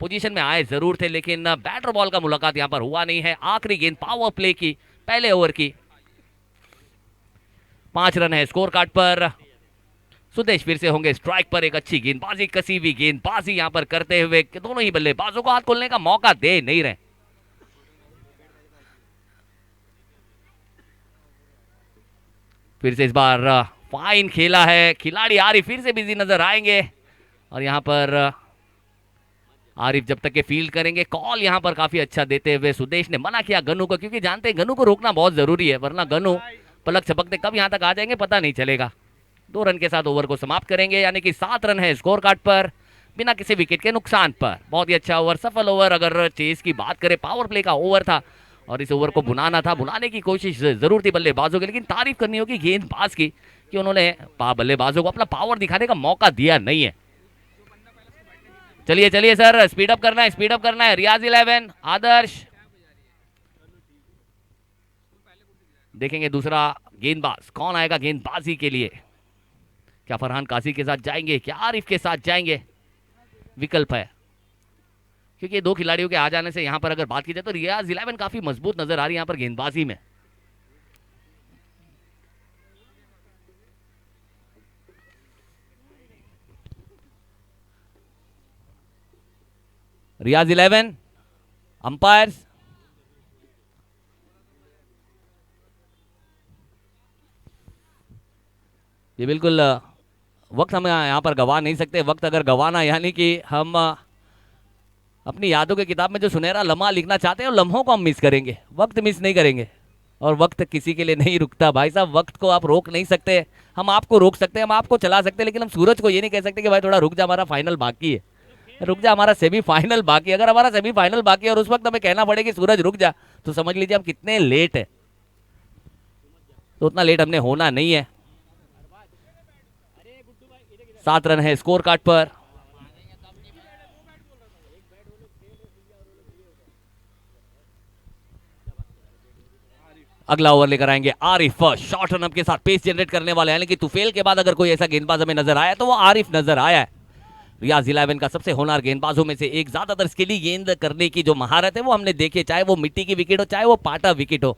पोजीशन में आए जरूर थे लेकिन बैटर बॉल का मुलाकात यहां पर हुआ नहीं है। आखिरी गेंद पावर प्ले की, पहले ओवर की। 5 रन है स्कोर कार्ड पर। सुदेश फिर से होंगे स्ट्राइक पर, एक अच्छी गेंदबाजी, कसी हुई गेंदबाजी यहां पर करते हुए दोनों ही बल्लेबाजों को हाथ खोलने का मौका दे नहीं रहे। फिर से इस बार फाइन खेला है, खिलाड़ी आरिफ फिर से बिजी नजर आएंगे और यहां पर आरिफ जब तक के फील्ड करेंगे, कॉल यहां पर काफी अच्छा देते हुए सुदेश ने मना किया गनु को, क्योंकि जानते हैं गनु को रोकना बहुत जरूरी है, वरना गनु पलक झपकते कब यहां तक आ जाएंगे पता नहीं चलेगा। 2 रन के साथ ओवर को समाप्त करेंगे, यानी कि 7 रन है स्कोर कार्ड पर बिना किसी विकेट के नुकसान पर। बहुत ही अच्छा ओवर, सफल ओवर। अगर चेस की बात करें, पावर प्ले का ओवर था और इस ओवर को बुनाना था, बुलाने की कोशिश जरूर थी बल्लेबाजों की, लेकिन तारीफ करनी होगी गेंदबाज की कि उन्होंने बल्लेबाजों को अपना पावर दिखाने का मौका दिया नहीं है। चलिए चलिए सर, स्पीड अप करना है, स्पीड अप करना है। रियाज 11, आदर्श देखेंगे दूसरा गेंदबाज कौन आएगा गेंदबाजी के लिए। क्या फरहान काजी के साथ जाएंगे, क्या आरिफ के साथ जाएंगे, विकल्प है, क्योंकि 2 खिलाड़ियों के आ जाने से यहां पर अगर बात की जाए तो रियाज 11 काफी मजबूत नजर आ रही है यहां पर गेंदबाजी में। रियाज 11, अंपायर्स ये बिल्कुल वक्त हम यहाँ पर गवा नहीं सकते। वक्त अगर गवाना यानी कि हम अपनी यादों की किताब में जो सुनहरा लम्हा लिखना चाहते हैं उन लम्हों को हम मिस करेंगे, वक्त मिस नहीं करेंगे। और वक्त किसी के लिए नहीं रुकता भाई साहब, वक्त को आप रोक नहीं सकते। हम आपको रोक सकते हैं, हम आपको चला सकते हैं, लेकिन हम सूरज को ये नहीं कह सकते कि भाई थोड़ा रुक जा, हमारा फाइनल बाकी है, रुक जा, हमारा सेमीफाइनल बाकी है। अगर हमारा सेमीफाइनल बाकी है और उस वक्त हमें कहना पड़े कि सूरज रुक जा, तो समझ लीजिए हम कितने लेट है। तो उतना लेट हमने होना नहीं है। 7 रन है स्कोर कार्ड पर। अगला ओवर लेकर आएंगे आरिफ, शॉर्ट रन अप के साथ पेस जनरेट करने वाले, यानी कि तुफेल के बाद अगर कोई ऐसा गेंदबाज हमें नजर आया तो वो आरिफ नजर आया है। रियाज 11 का सबसे होनहार गेंदबाजों में से एक, ज्यादातर स्किली गेंद करने की जो महारत है वो हमने देखी, चाहे वो मिट्टी की विकेट हो चाहे वो पाटा विकेट हो।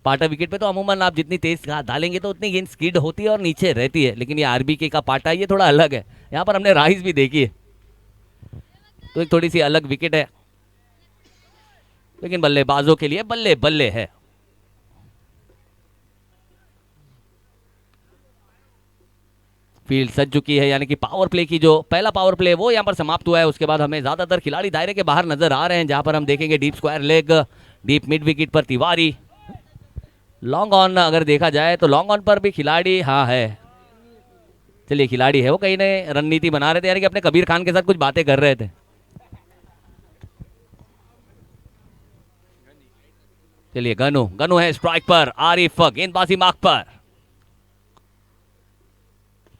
पाटा विकेट पे तो अमूमन आप जितनी तेज डालेंगे तो उतनी गेंद स्किड होती है और नीचे रहती है, लेकिन ये आरबीके का पाटा ये थोड़ा अलग है। यहाँ पर हमने राइस भी देखी है, तो एक थोड़ी सी अलग विकेट है, लेकिन बल्लेबाजों के लिए बल्ले बल्ले है। फील्ड सज चुकी है, यानी कि पावर प्ले की जो पहला पावर प्ले वो यहाँ पर समाप्त हुआ है। उसके बाद हमें ज्यादातर खिलाड़ी दायरे के बाहर नजर आ रहे हैं, जहां पर हम देखेंगे deep square leg, deep mid wicket पर तिवारी, लॉन्ग ऑन अगर देखा जाए तो लॉन्ग ऑन पर भी खिलाड़ी हाँ है। चलिए खिलाड़ी है, वो कहीं ने रणनीति बना रहे थे, यानी कि अपने कबीर खान के साथ कुछ बातें कर रहे थे। चलिए गनु, गनु है स्ट्राइक पर, आरिफ गेंदबाजी मार्क पर,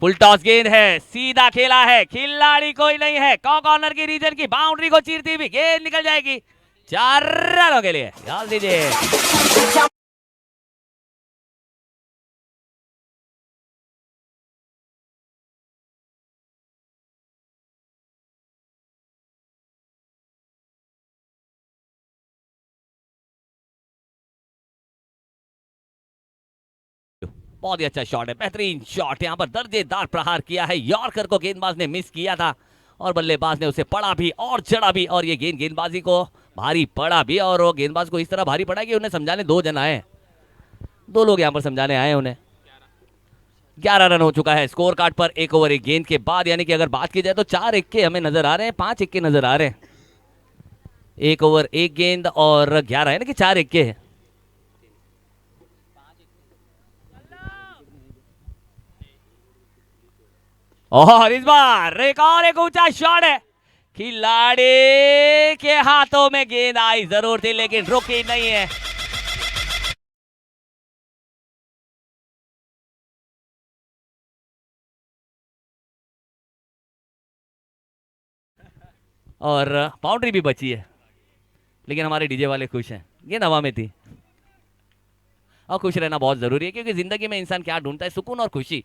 फुल टॉस गेंद है, सीधा खेला है, खिलाड़ी कोई नहीं है, कॉर्नर की रीजन की बाउंड्री को चीरती हुई गेंद निकल जाएगी 4 रनों के लिए। डाल दीजिए। बहुत ही अच्छा शॉट है, बेहतरीन शॉट, यहाँ पर दर्जेदार प्रहार किया है, यॉर्कर को गेंदबाज ने मिस किया था और बल्लेबाज ने उसे पड़ा भी और चढ़ा भी, और ये गेंद गेंदबाजी को भारी पड़ा भी, और वो गेंदबाज को इस तरह भारी पड़ा कि उन्हें समझाने 2 जन आए, 2 लोग यहाँ पर समझाने आए उन्हें। 11 रन हो चुका है स्कोर कार्ड पर 1 ओवर 1 गेंद के बाद, यानी कि अगर बात की जाए तो 4 इक्के हमें नजर आ रहे हैं, 5 इक्के नजर आ रहे हैं। 1 ओवर 1 गेंद और 11, यानी कि 4 इक्के हैं। और इस बार एक और एक ऊंचा शॉट है, खिलाड़ी के हाथों में गेंद आई जरूर थी लेकिन रुकी नहीं है। और बाउंड्री भी बची है, लेकिन हमारे डीजे वाले खुश हैं, गेंद हवा में थी। और खुश रहना बहुत जरूरी है, क्योंकि जिंदगी में इंसान क्या ढूंढता है, सुकून और खुशी,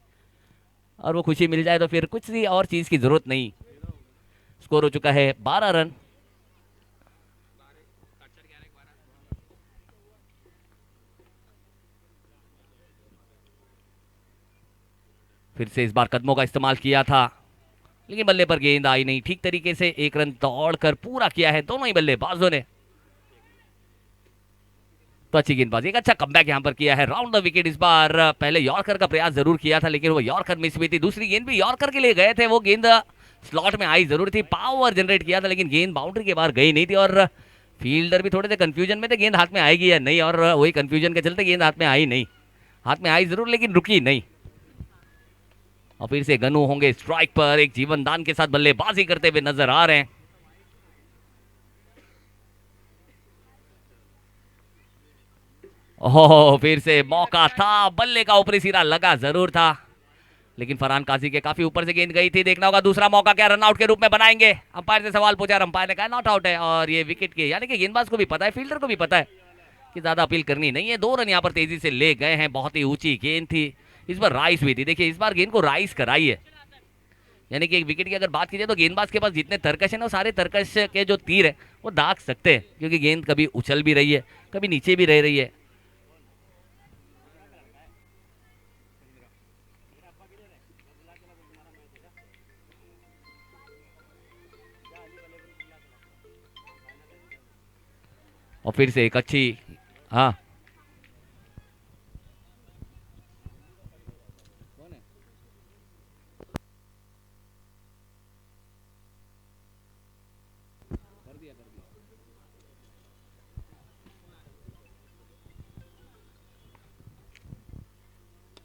और वो खुशी मिल जाए तो फिर कुछ सी और चीज की जरूरत नहीं। स्कोर हो चुका है 12 रन। फिर से इस बार कदमों का इस्तेमाल किया था, लेकिन बल्ले पर गेंद आई नहीं, ठीक तरीके से 1 रन दौड़कर पूरा किया है दोनों ही बल्लेबाजों ने। तो अच्छी गेंदबाजी, एक अच्छा कमबैक यहां पर किया है, राउंड द विकेट। इस बार पहले यॉर्कर का प्रयास जरूर किया था, लेकिन वो यॉर्कर मिस हुई थी। दूसरी गेंद भी यॉर्कर के लिए गए थे, वो गेंद स्लॉट में आई जरूर थी, पावर जनरेट किया था, लेकिन गेंद बाउंड्री के बाहर गई नहीं थी, और फील्डर भी थोड़े से कंफ्यूजन में थे, गेंद हाथ में आएगी या नहीं, और वही कंफ्यूजन के चलते गेंद हाथ में आई नहीं, हाथ में आई जरूर लेकिन रुकी नहीं। और फिर से गनु होंगे स्ट्राइक पर, एक जीवन दान के साथ बल्लेबाजी करते हुए नजर आ रहे हैं। ओह, फिर से मौका था, बल्ले का ऊपरी सिरा लगा जरूर था, लेकिन फरहान काजी के काफी ऊपर से गेंद गई थी। देखना होगा दूसरा मौका क्या रन आउट के रूप में बनाएंगे। अंपायर से सवाल पूछा, अंपायर ने कहा नॉट आउट है, और ये विकेट की, यानी कि गेंदबाज को भी पता है, फील्डर को भी पता है कि ज्यादा अपील करनी नहीं है। 2 रन यहाँ पर तेजी से ले गए हैं, बहुत ही ऊंची गेंद थी, इस बार राइस हुई थी। देखिए इस बार गेंद को राइस कराई है, यानी कि एक विकेट की अगर बात की जाए तो गेंदबाज के पास जितने तरकश है ना, वो सारे तरकश के जो तीर है वो दाग सकते हैं, क्योंकि गेंद कभी उछल भी रही है, कभी नीचे भी रह रही है। और फिर से एक अच्छी, हाँ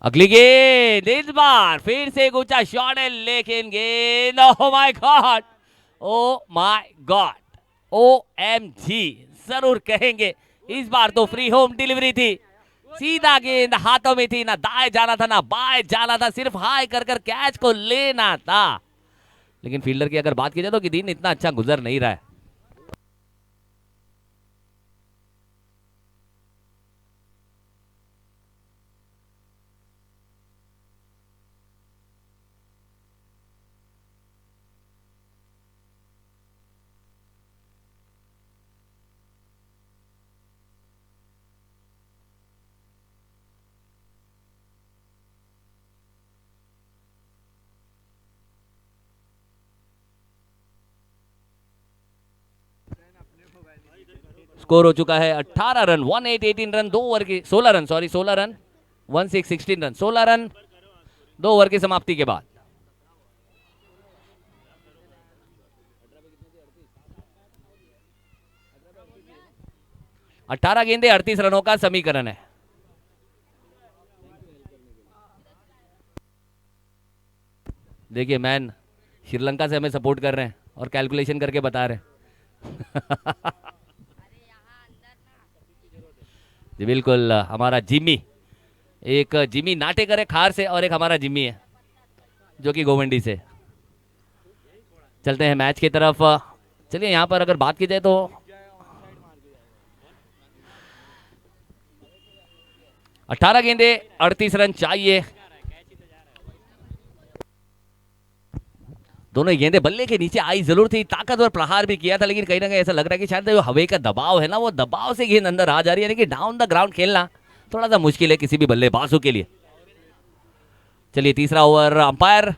अगली गेंद, इस बार फिर से एक ऊंचा शॉट है, लेकिन गेंद, oh my God, oh my God, O M G जरूर कहेंगे। इस बार तो फ्री होम डिलीवरी थी, सीधा गेंद हाथों में थी, ना दाएं जाना था ना बाएं जाना था, सिर्फ हाई कर कर कैच को लेना था। लेकिन फील्डर की अगर बात की जाए तो दिन इतना अच्छा गुजर नहीं रहा है। स्कोर हो चुका है 18 रन, 18 रन, 2 ओवर की 16 run, sorry 16 run, 16 run, 16 run 2 over की समाप्ति के बाद। अठारह गेंदे 38 रनों का समीकरण है। देखिए मैन श्रीलंका से हमें सपोर्ट कर रहे हैं और कैलकुलेशन करके बता रहे हैं। जी बिल्कुल, हमारा जिम्मी, एक जिम्मी नाटेकर है खार से और एक हमारा जिम्मी है जो कि गोवंडी से। चलते हैं मैच की तरफ। चलिए यहाँ पर अगर बात की जाए तो 18 गेंदे 38 रन चाहिए। दोनों गेंदें बल्ले के नीचे आई जरूर थी, ताकतवर प्रहार भी किया था, लेकिन कहीं ना कहीं ऐसा लग रहा है कि शायद जो हवा का दबाव है ना, वो दबाव से गेंद अंदर आ जा रही है। यानी कि डाउन द ग्राउंड खेलना थोड़ा सा मुश्किल है किसी भी बल्लेबाजों के लिए। चलिए तीसरा ओवर। अंपायर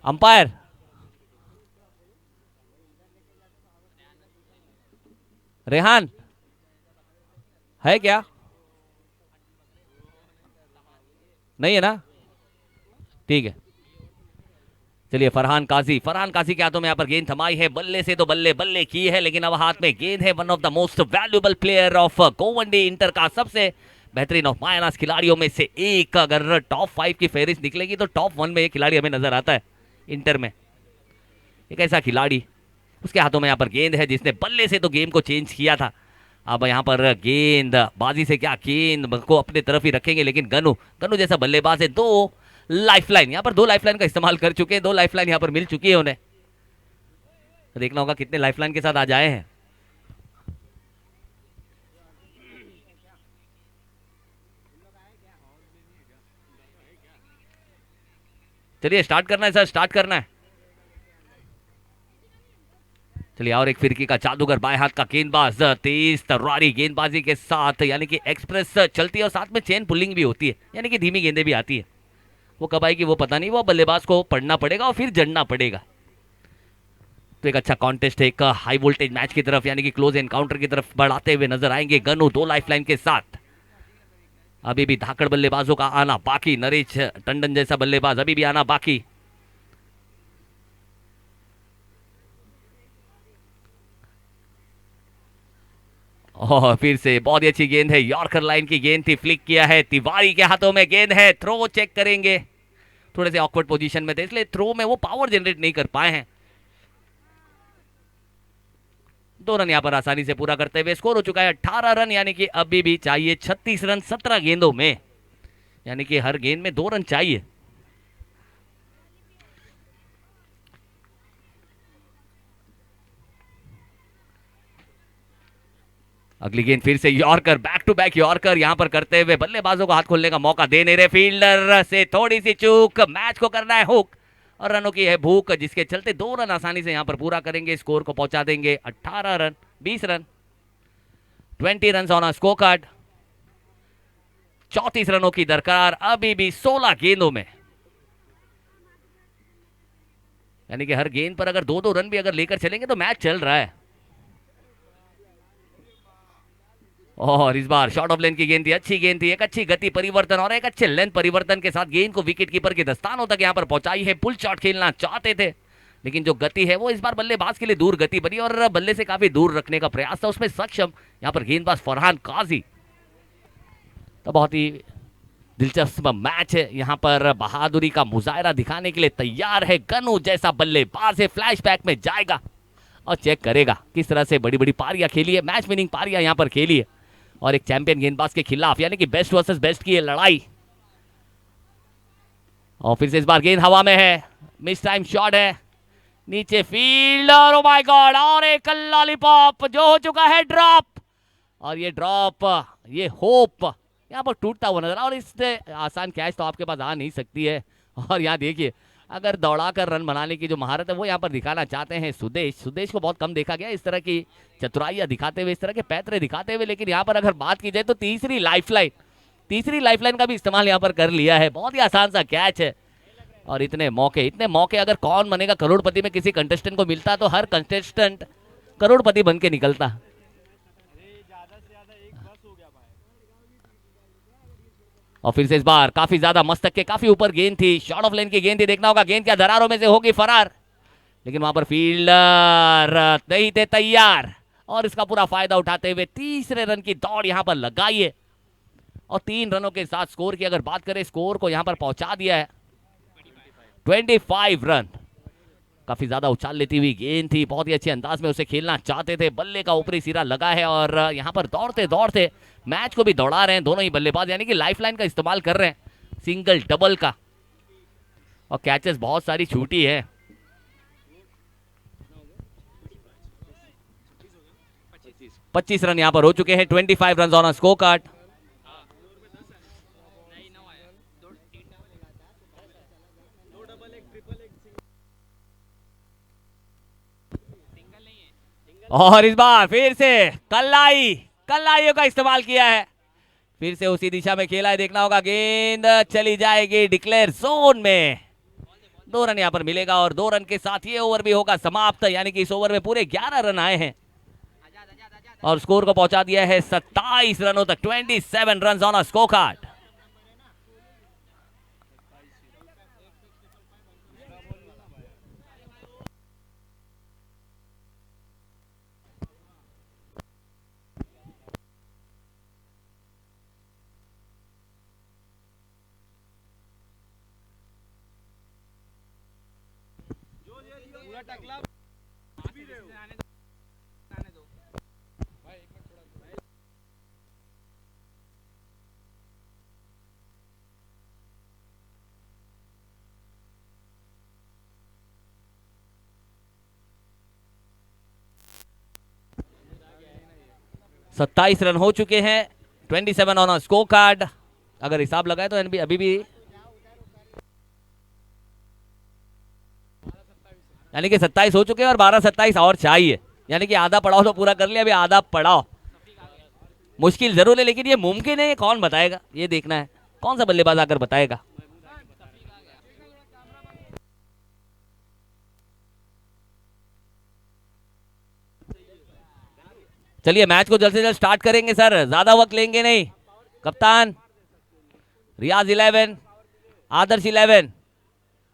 अंपायर रेहान है क्या? नहीं है ना? ठीक है। चलिए फरहान काजी के हाथों में यहाँ पर गेंद थमाई है। बल्ले से तो बल्ले बल्ले की है, लेकिन अब हाथ में गेंद है। One of the most valuable player of Govandi inter का सबसे बेहतरीन ऑफ मायनास खिलाड़ियों में से एक। अगर टॉप 5 की फहरिस्त निकलेगी तो टॉप 1 में एक खिलाड़ी हमें नजर आता है इंटर में। एक ऐसा खिलाड़ी, उसके हाथों में यहाँ पर गेंद है जिसने बल्ले से तो गेम को चेंज किया था। अब यहाँ पर गेंद बाजी से क्या, गेंद को अपने तरफ ही रखेंगे, लेकिन गनु जैसा बल्लेबाज है। 2 लाइफलाइन, यहाँ पर 2 लाइफलाइन का इस्तेमाल कर चुके हैं। 2 लाइफलाइन यहाँ पर मिल चुकी है उन्हें। देखना होगा कितने लाइफलाइन के साथ आज आए हैं। चलिए स्टार्ट करना है सर, स्टार्ट करना है। चलिए और एक फिरकी का जादूगर बाएं हाथ का गेंदबाज, तेज तर्रारी गेंदबाजी के साथ, यानी कि एक्सप्रेस चलती है और साथ में चेन पुलिंग भी होती है, यानी कि धीमी गेंदें भी आती है। वो कब आएगी वो पता नहीं, वो बल्लेबाज को पढ़ना पड़ेगा और फिर जड़ना पड़ेगा। तो एक अच्छा कॉन्टेस्ट है, एक हाई वोल्टेज मैच की तरफ, यानी कि क्लोज एनकाउंटर की तरफ बढ़ाते हुए नजर आएंगे गनु 2 लाइफलाइन के साथ। अभी भी धाकड़ बल्लेबाजों का आना बाकी, नरेश टंडन जैसा बल्लेबाज अभी भी आना बाकी। और फिर से बहुत ही अच्छी गेंद है, यॉर्कर लाइन की गेंद थी, फ्लिक किया है। तिवारी के हाथों में गेंद है, थ्रो चेक करेंगे। थोड़े से ऑकवर्ड पोजीशन में थे, इसलिए थ्रो में वो पावर जनरेट नहीं कर पाए हैं। 2 रन यहाँ पर आसानी से पूरा करते हुए स्कोर हो चुका है 18 रन, यानी कि अभी भी चाहिए 36 रन 17 गेंदों में, यानी कि हर गेंद में 2 रन चाहिए। अगली गेंद फिर से yorker, back to back yorker यहां पर करते हुए बल्लेबाजों को हाथ खोलने का मौका दे नहीं रहे। फील्डर से थोड़ी सी चूक, मैच को करना है हुक और रनों की है भूख, जिसके चलते 2 रन आसानी से यहां पर पूरा करेंगे, स्कोर को पहुंचा देंगे 18 run 20 run 20 run on score card. 34 रनों की दरकार अभी भी 16 गेंदों में, यानी कि हर गेंद पर अगर 2-2 रन भी अगर लेकर चलेंगे तो मैच चल रहा है। और इस बार शॉर्ट ऑफ लेंथ की गेंद थी, अच्छी गेंद थी, एक अच्छी गति परिवर्तन और एक अच्छे लेंथ परिवर्तन के साथ गेंद को विकेट कीपर के दस्तानों तक यहां पर पहुंचाई है। पुल शॉट खेलना चाहते थे, लेकिन जो गति है वो इस बार बल्लेबाज के लिए दूर गति बनी और बल्ले से काफी दूर रखने का प्रयास था, उसमें सक्षम यहां पर गेंदबाज फरहान काजी। तो बहुत ही दिलचस्प मैच है, यहां पर बहादुरी का मुजाहरा दिखाने के लिए तैयार है गनु जैसा बल्लेबाज है। फ्लैशबैक में जाएगा और चेक करेगा किस तरह से बड़ी बड़ी पारियां खेली है, मैच विनिंग पारियां यहां पर खेली है और एक चैंपियन गेंदबाज के खिलाफ, यानी कि बेस्ट वर्सेस बेस्ट की ये लड़ाई। और फिर से इस बार गेंद हवा में है, मिस टाइम शॉट है, नीचे फील्डर, ओ माय गॉड, और एक लॉलीपॉप जो हो चुका है ड्रॉप। और ये ड्रॉप, ये होप यहाँ पर टूटता हुआ नजर, और इससे आसान कैच तो आपके पास आ नहीं सकती है। और यहाँ देखिए, अगर दौड़ाकर रन बनाने की जो महारत है वो यहाँ पर दिखाना चाहते हैं सुदेश को बहुत कम देखा गया इस तरह की चतुराइयां दिखाते हुए, इस तरह के पैतरे दिखाते हुए। लेकिन यहाँ पर अगर बात की जाए तो तीसरी लाइफलाइन का भी इस्तेमाल यहाँ पर कर लिया है। बहुत ही आसान सा कैच है और इतने मौके अगर कौन बनेगा करोड़पति में किसी कंटेस्टेंट को मिलता तो हर कंटेस्टेंट करोड़पति बन के निकलता। और फिर से इस बार काफी ज्यादा मस्तक के काफी ऊपर गेंद थी, शॉर्ट ऑफ लेन की गेंद थी, देखना होगा गेंद क्या दरारों में से होगी फरार, लेकिन वहां पर फील्डर नहीं थे तैयार और इसका पूरा फायदा उठाते हुए तीसरे रन की दौड़ यहां पर लगाई है और 3 रनों के साथ स्कोर की अगर बात करें, स्कोर को यहां पर पहुंचा दिया है 25 रन। काफी ज्यादा उछाल लेती हुई गेंद थी, बहुत ही अच्छे अंदाज में उसे खेलना चाहते थे, बल्ले का ऊपरी सिरा लगा है और यहां पर दौड़ते दौड़ते मैच को भी दौड़ा रहे हैं दोनों ही बल्लेबाज, यानी कि लाइफलाइन का इस्तेमाल कर रहे हैं, सिंगल डबल का, और कैचेस बहुत सारी छूटी है। 25 रन यहां पर हो चुके हैं, 25 रन ऑन स्कोर कार्ड। और इस बार फिर से कल्लाइयों का इस्तेमाल किया है, फिर से उसी दिशा में खेला है, देखना होगा गेंद चली जाएगी डिक्लेयर जोन में, 2 रन यहां पर मिलेगा और 2 रन के साथ ये ओवर भी होगा समाप्त, यानी कि इस ओवर में पूरे 11 रन आए हैं और स्कोर को पहुंचा दिया है 27 रनों तक, 27 रन ऑन स्कोर कार्ड। सत्ताईस रन हो चुके हैं, 27 ऑन स्कोर कार्ड, अगर हिसाब लगाए तो अभी भी यानी कि 27 हो चुके हैं और 12-27 और चाहिए, यानी कि आधा पड़ाव तो पूरा कर लिया, अभी आधा पड़ाव मुश्किल जरूर है, लेकिन ये मुमकिन है, ये कौन बताएगा, ये देखना है कौन सा बल्लेबाज आकर बताएगा। चलिए मैच को जल्द से जल्द स्टार्ट करेंगे सर, ज्यादा वक्त लेंगे नहीं। कप्तान, रियाज 11, आदर्श 11,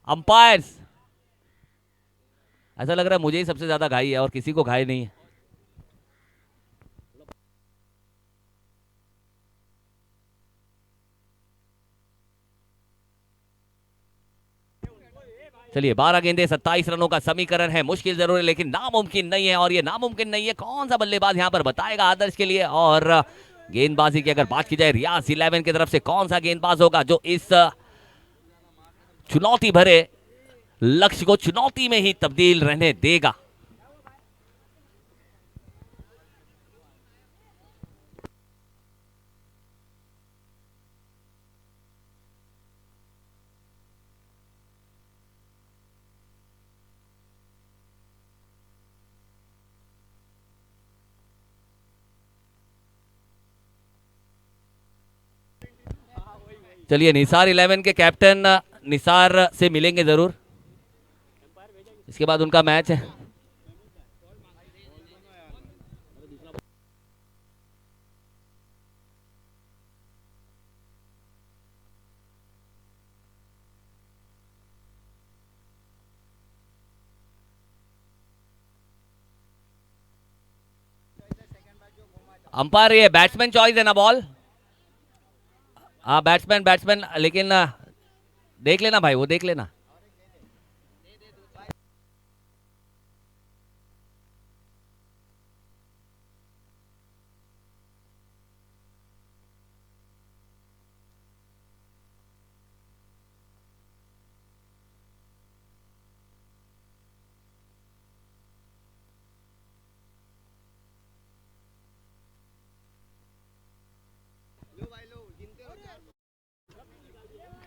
अंपायर्स, ऐसा लग रहा है मुझे ही सबसे ज्यादा घाई है और किसी को घाई नहीं है। चलिए 12 गेंदे 27 रनों का समीकरण है, मुश्किल जरूर है लेकिन नामुमकिन नहीं है, और ये नामुमकिन नहीं है, कौन सा बल्लेबाज यहां पर बताएगा आदर्श के लिए। और गेंदबाजी की अगर बात की जाए रियाज 11 की तरफ से कौन सा गेंदबाज होगा जो इस चुनौती भरे लक्ष्य को चुनौती में ही तब्दील रहने देगा। चलिए निसार 11 के कैप्टन निसार से मिलेंगे जरूर, इसके बाद उनका मैच है। अंपायर ये बैट्समैन चॉइस है ना बॉल, हाँ बैट्समैन बैट्समैन, लेकिन देख लेना भाई, वो देख लेना।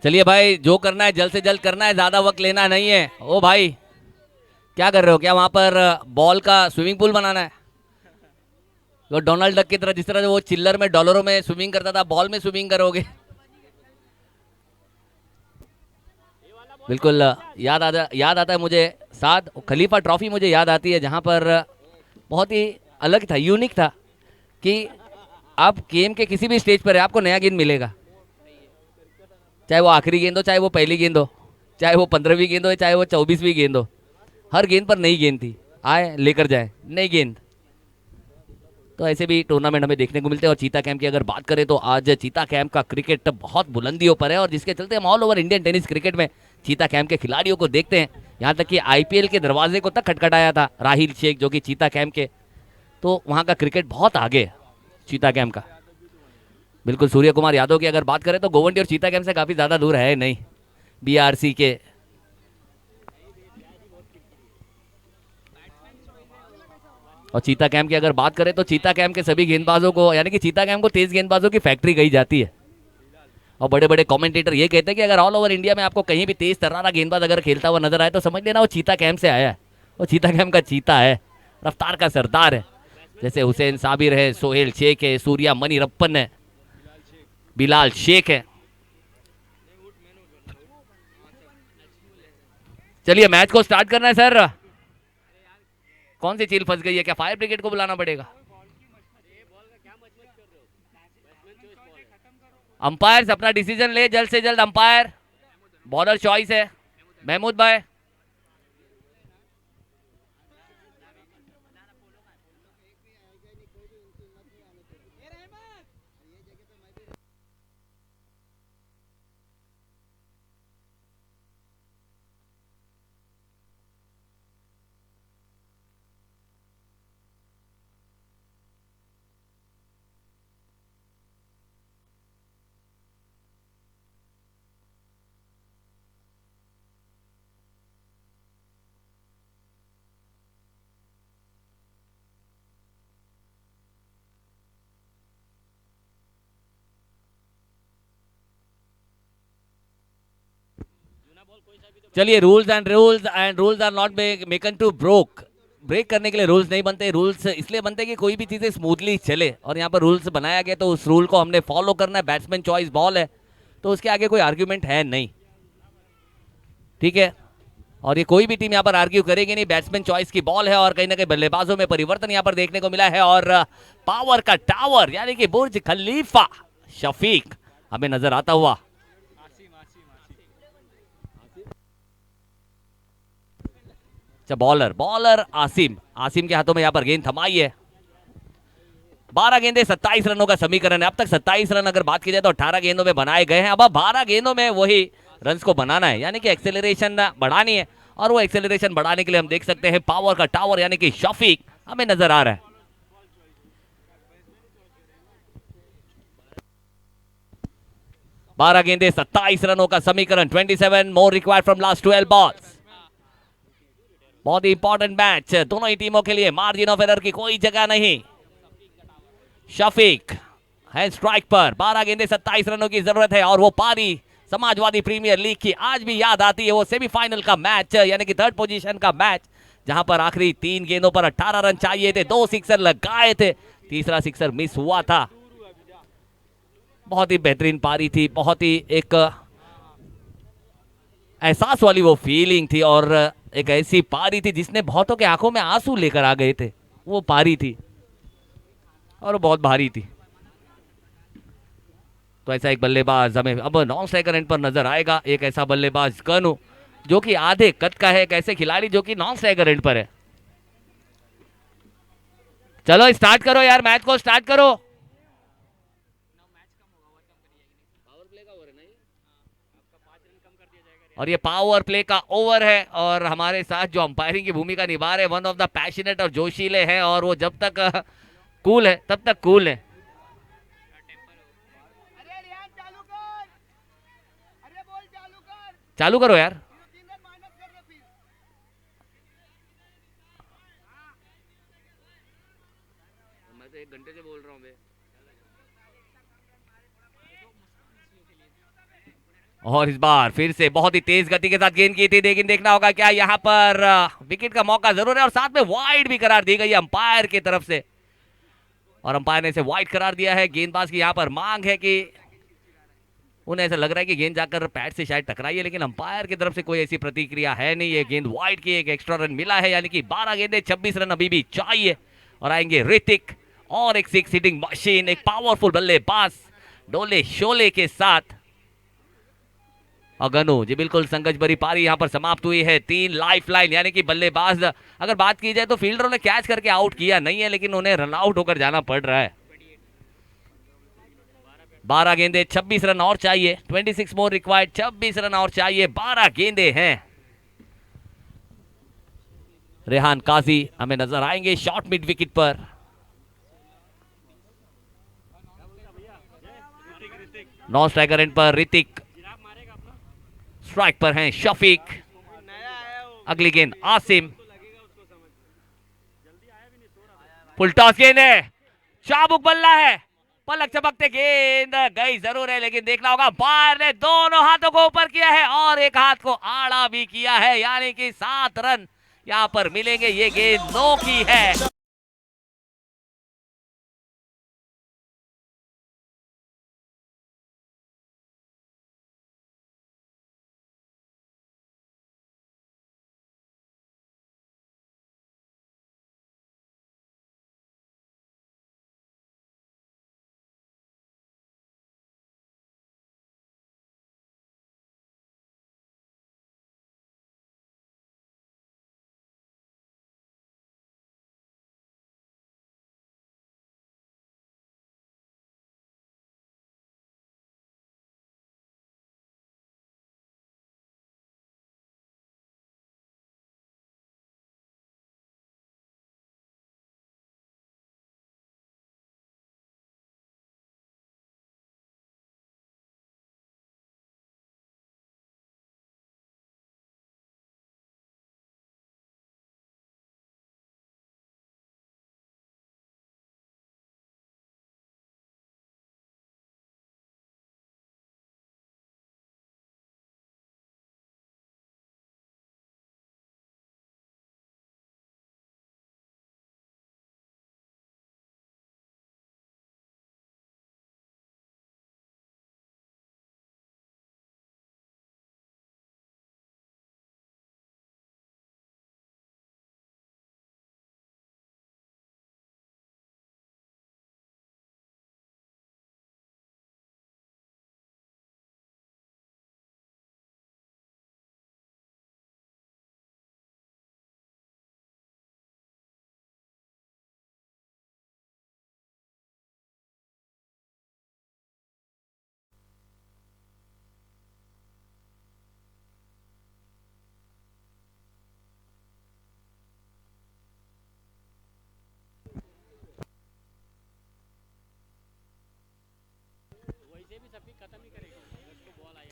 चलिए भाई जो करना है जल्द से जल्द करना है, ज्यादा वक्त लेना नहीं है। ओ भाई क्या कर रहे हो, क्या वहां पर बॉल का स्विमिंग पूल बनाना है? वो डोनाल्ड डक की तरह, जिस तरह से वो चिल्लर में डॉलरों में स्विमिंग करता था, बॉल में स्विमिंग करोगे? बिल्कुल याद आता है मुझे, साथ खलीफा ट्रॉफी मुझे याद आती है, जहां पर बहुत ही अलग था, यूनिक था कि आप गेम के किसी भी स्टेज पर है आपको नया गेंद मिलेगा। चाहे वो आखिरी गेंद हो, चाहे वो पहली गेंद हो, चाहे वो 15वीं गेंद हो, चाहे वो 24वीं गेंद हो, हर गेंद पर नई गेंद थी, आए लेकर जाए नई गेंद। तो ऐसे भी टूर्नामेंट हमें देखने को मिलते हैं। और चीता कैंप की अगर बात करें तो आज चीता कैंप का क्रिकेट बहुत बुलंदियों पर है, और जिसके चलते हम all over Indian tennis cricket में चीता कैंप के खिलाड़ियों को देखते हैं। यहाँ तक कि आईपीएल के दरवाजे को तक खटखटाया था राहिल शेख, जो कि चीता कैंप के, तो वहाँ का क्रिकेट बहुत आगे है चीता कैंप का। बिल्कुल सूर्य कुमार यादव की अगर बात करें तो गोवंडी और चीता कैंप से काफ़ी ज़्यादा दूर है नहीं, बीआरसी के। और चीता कैंप की अगर बात करें तो चीता कैंप के सभी गेंदबाजों को, यानी कि चीता कैंप को तेज गेंदबाजों की फैक्ट्री कही जाती है। और बड़े बड़े कमेंटेटर ये कहते हैं कि अगर ऑल ओवर इंडिया में आपको कहीं भी तेज तर्रारा गेंदबाज अगर खेलता हुआ नजर आए तो समझ लेना वो चीता कैंप से आया है। वो चीता कैंप का चीता है, रफ्तार का सरदार है। जैसे हुसैन साबिर है, सोहेल शेख है, सूर्या मनी रप्पन है, बिलाल शेख है। चलिए मैच को स्टार्ट करना है सर। कौन सी चील फंस गई है, क्या फायर ब्रिगेड को बुलाना पड़ेगा? अंपायर अपना डिसीजन ले जल्द से जल्द। अंपायर बॉलर चॉइस है महमूद भाई। चलिए रूल्स आर नॉट मेकन टू ब्रेक करने के लिए रूल्स नहीं बनते। रूल्स इसलिए बनते कि कोई भी चीजें स्मूथली चले, और यहाँ पर रूल्स बनाया गया तो उस रूल को हमने फॉलो करना है। बैट्समैन चॉइस बॉल है तो उसके आगे कोई आर्ग्यूमेंट है नहीं, ठीक है। और ये कोई भी टीम यहाँ पर आर्ग्यू करेगी नहीं, बैट्समैन चॉइस की बॉल है। और कहीं ना कहीं बल्लेबाजों में परिवर्तन यहाँ पर देखने को मिला है, और पावर का टावर यानी कि बुर्ज खलीफा शफीक हमें नजर आता हुआ। बॉलर आसिम के हाथों में यहाँ पर गेंद थमाई है। 12 गेंदे 27 रनों का समीकरण है। अब तक 27 रन अगर बात की जाए तो 18 गेंदों में बनाए गए हैं। अब 12 गेंदों में वही रन्स को बनाना है, यानी कि एक्सेलरेशन बढ़ानी है। और वो एक्सेलरेशन बढ़ाने के लिए हम देख सकते हैं पावर का टावर यानी कि शफीक हमें नजर आ रहा है। बारह गेंदे 27 रनों का समीकरण, 27 more required from last 12 balls. बहुत ही इंपॉर्टेंट मैच दोनों ही टीमों के लिए, मार्जिन ऑफ एरर की कोई जगह नहीं। शफीक है स्ट्राइक पर, 12 गेंदे 27 रनों की जरूरत है। और वो पारी समाजवादी प्रीमियर लीग की आज भी याद आती है, वो सेमीफाइनल का मैच यानी कि 3rd पोजीशन का मैच, जहां पर आखिरी 3 गेंदों पर 18 रन चाहिए थे, 2 सिक्सर लगाए थे, तीसरा सिक्सर मिस हुआ था। बहुत ही बेहतरीन पारी थी, बहुत ही एक एहसास वाली वो फीलिंग थी, और एक ऐसी पारी थी जिसने बहुतों के आंखों में आंसू लेकर आ गए थे। वो पारी थी और वो बहुत भारी थी। तो ऐसा एक बल्लेबाज हमें अब नॉन स्ट्राइकर एंड पर नजर आएगा, एक ऐसा बल्लेबाज कनु जो कि आधे कद का है, एक ऐसे खिलाड़ी जो कि नॉन स्ट्राइकर एंड पर है। चलो स्टार्ट करो यार, मैच को स्टार्ट करो। और ये पावर प्ले का ओवर है, और हमारे साथ जो अंपायरिंग की भूमिका निभा रहे, वन ऑफ द पैशनेट और जोशीले हैं, और वो जब तक कूल है तब तक कूल है। चालू करो यार। मैं तो 1 घंटे से बोल रहा हूँ। और इस बार फिर से बहुत ही तेज गति के साथ गेंद की थी, लेकिन देखना होगा क्या यहाँ पर विकेट का मौका जरूर है, और साथ में वाइड भी करार दी गई है अंपायर की तरफ से, और अंपायर ने इसे वाइड करार दिया है। गेंदबाज की यहाँ पर मांग है कि उन्हें ऐसा लग रहा है कि गेंद जाकर पैड से शायद टकराई है, लेकिन अंपायर की तरफ से कोई ऐसी प्रतिक्रिया है नहीं। ये गेंद वाइड की, एक एक्स्ट्रा रन मिला है, यानी कि 12 गेंदे 26 रन अभी भी चाहिए। और आएंगे ऋतिक, और एक 6 हिटिंग मशीन, एक पावरफुल बल्लेबाज डोले शोले के साथ। अगनु जी बिल्कुल संघर्ष भरी पारी यहाँ पर समाप्त हुई है। 3 लाइफ लाइन यानी कि बल्लेबाज अगर बात की जाए तो फील्डरों ने कैच करके आउट किया नहीं है, लेकिन उन्हें रन आउट होकर जाना पड़ रहा है। 12 गेंदे 26 रन और चाहिए। 26 मोर रिक्वायर्ड, 26 रन और चाहिए। 12 गेंदे हैं। रेहान काजी हमें नजर आएंगे शॉर्ट मिड विकेट पर। नॉन स्ट्राइकर एंड पर ऋतिक, स्ट्राइक पर हैं शफीक। अगली गेंद आसिम, फुल टॉस गेंद है, शाहबुक बल्ला है, पलक चमकते गेंद गई जरूर है, लेकिन देखना होगा बार ने दोनों हाथों को ऊपर किया है और एक हाथ को आड़ा भी किया है, यानी कि 7 रन यहां पर मिलेंगे। ये गेंद 9 की है।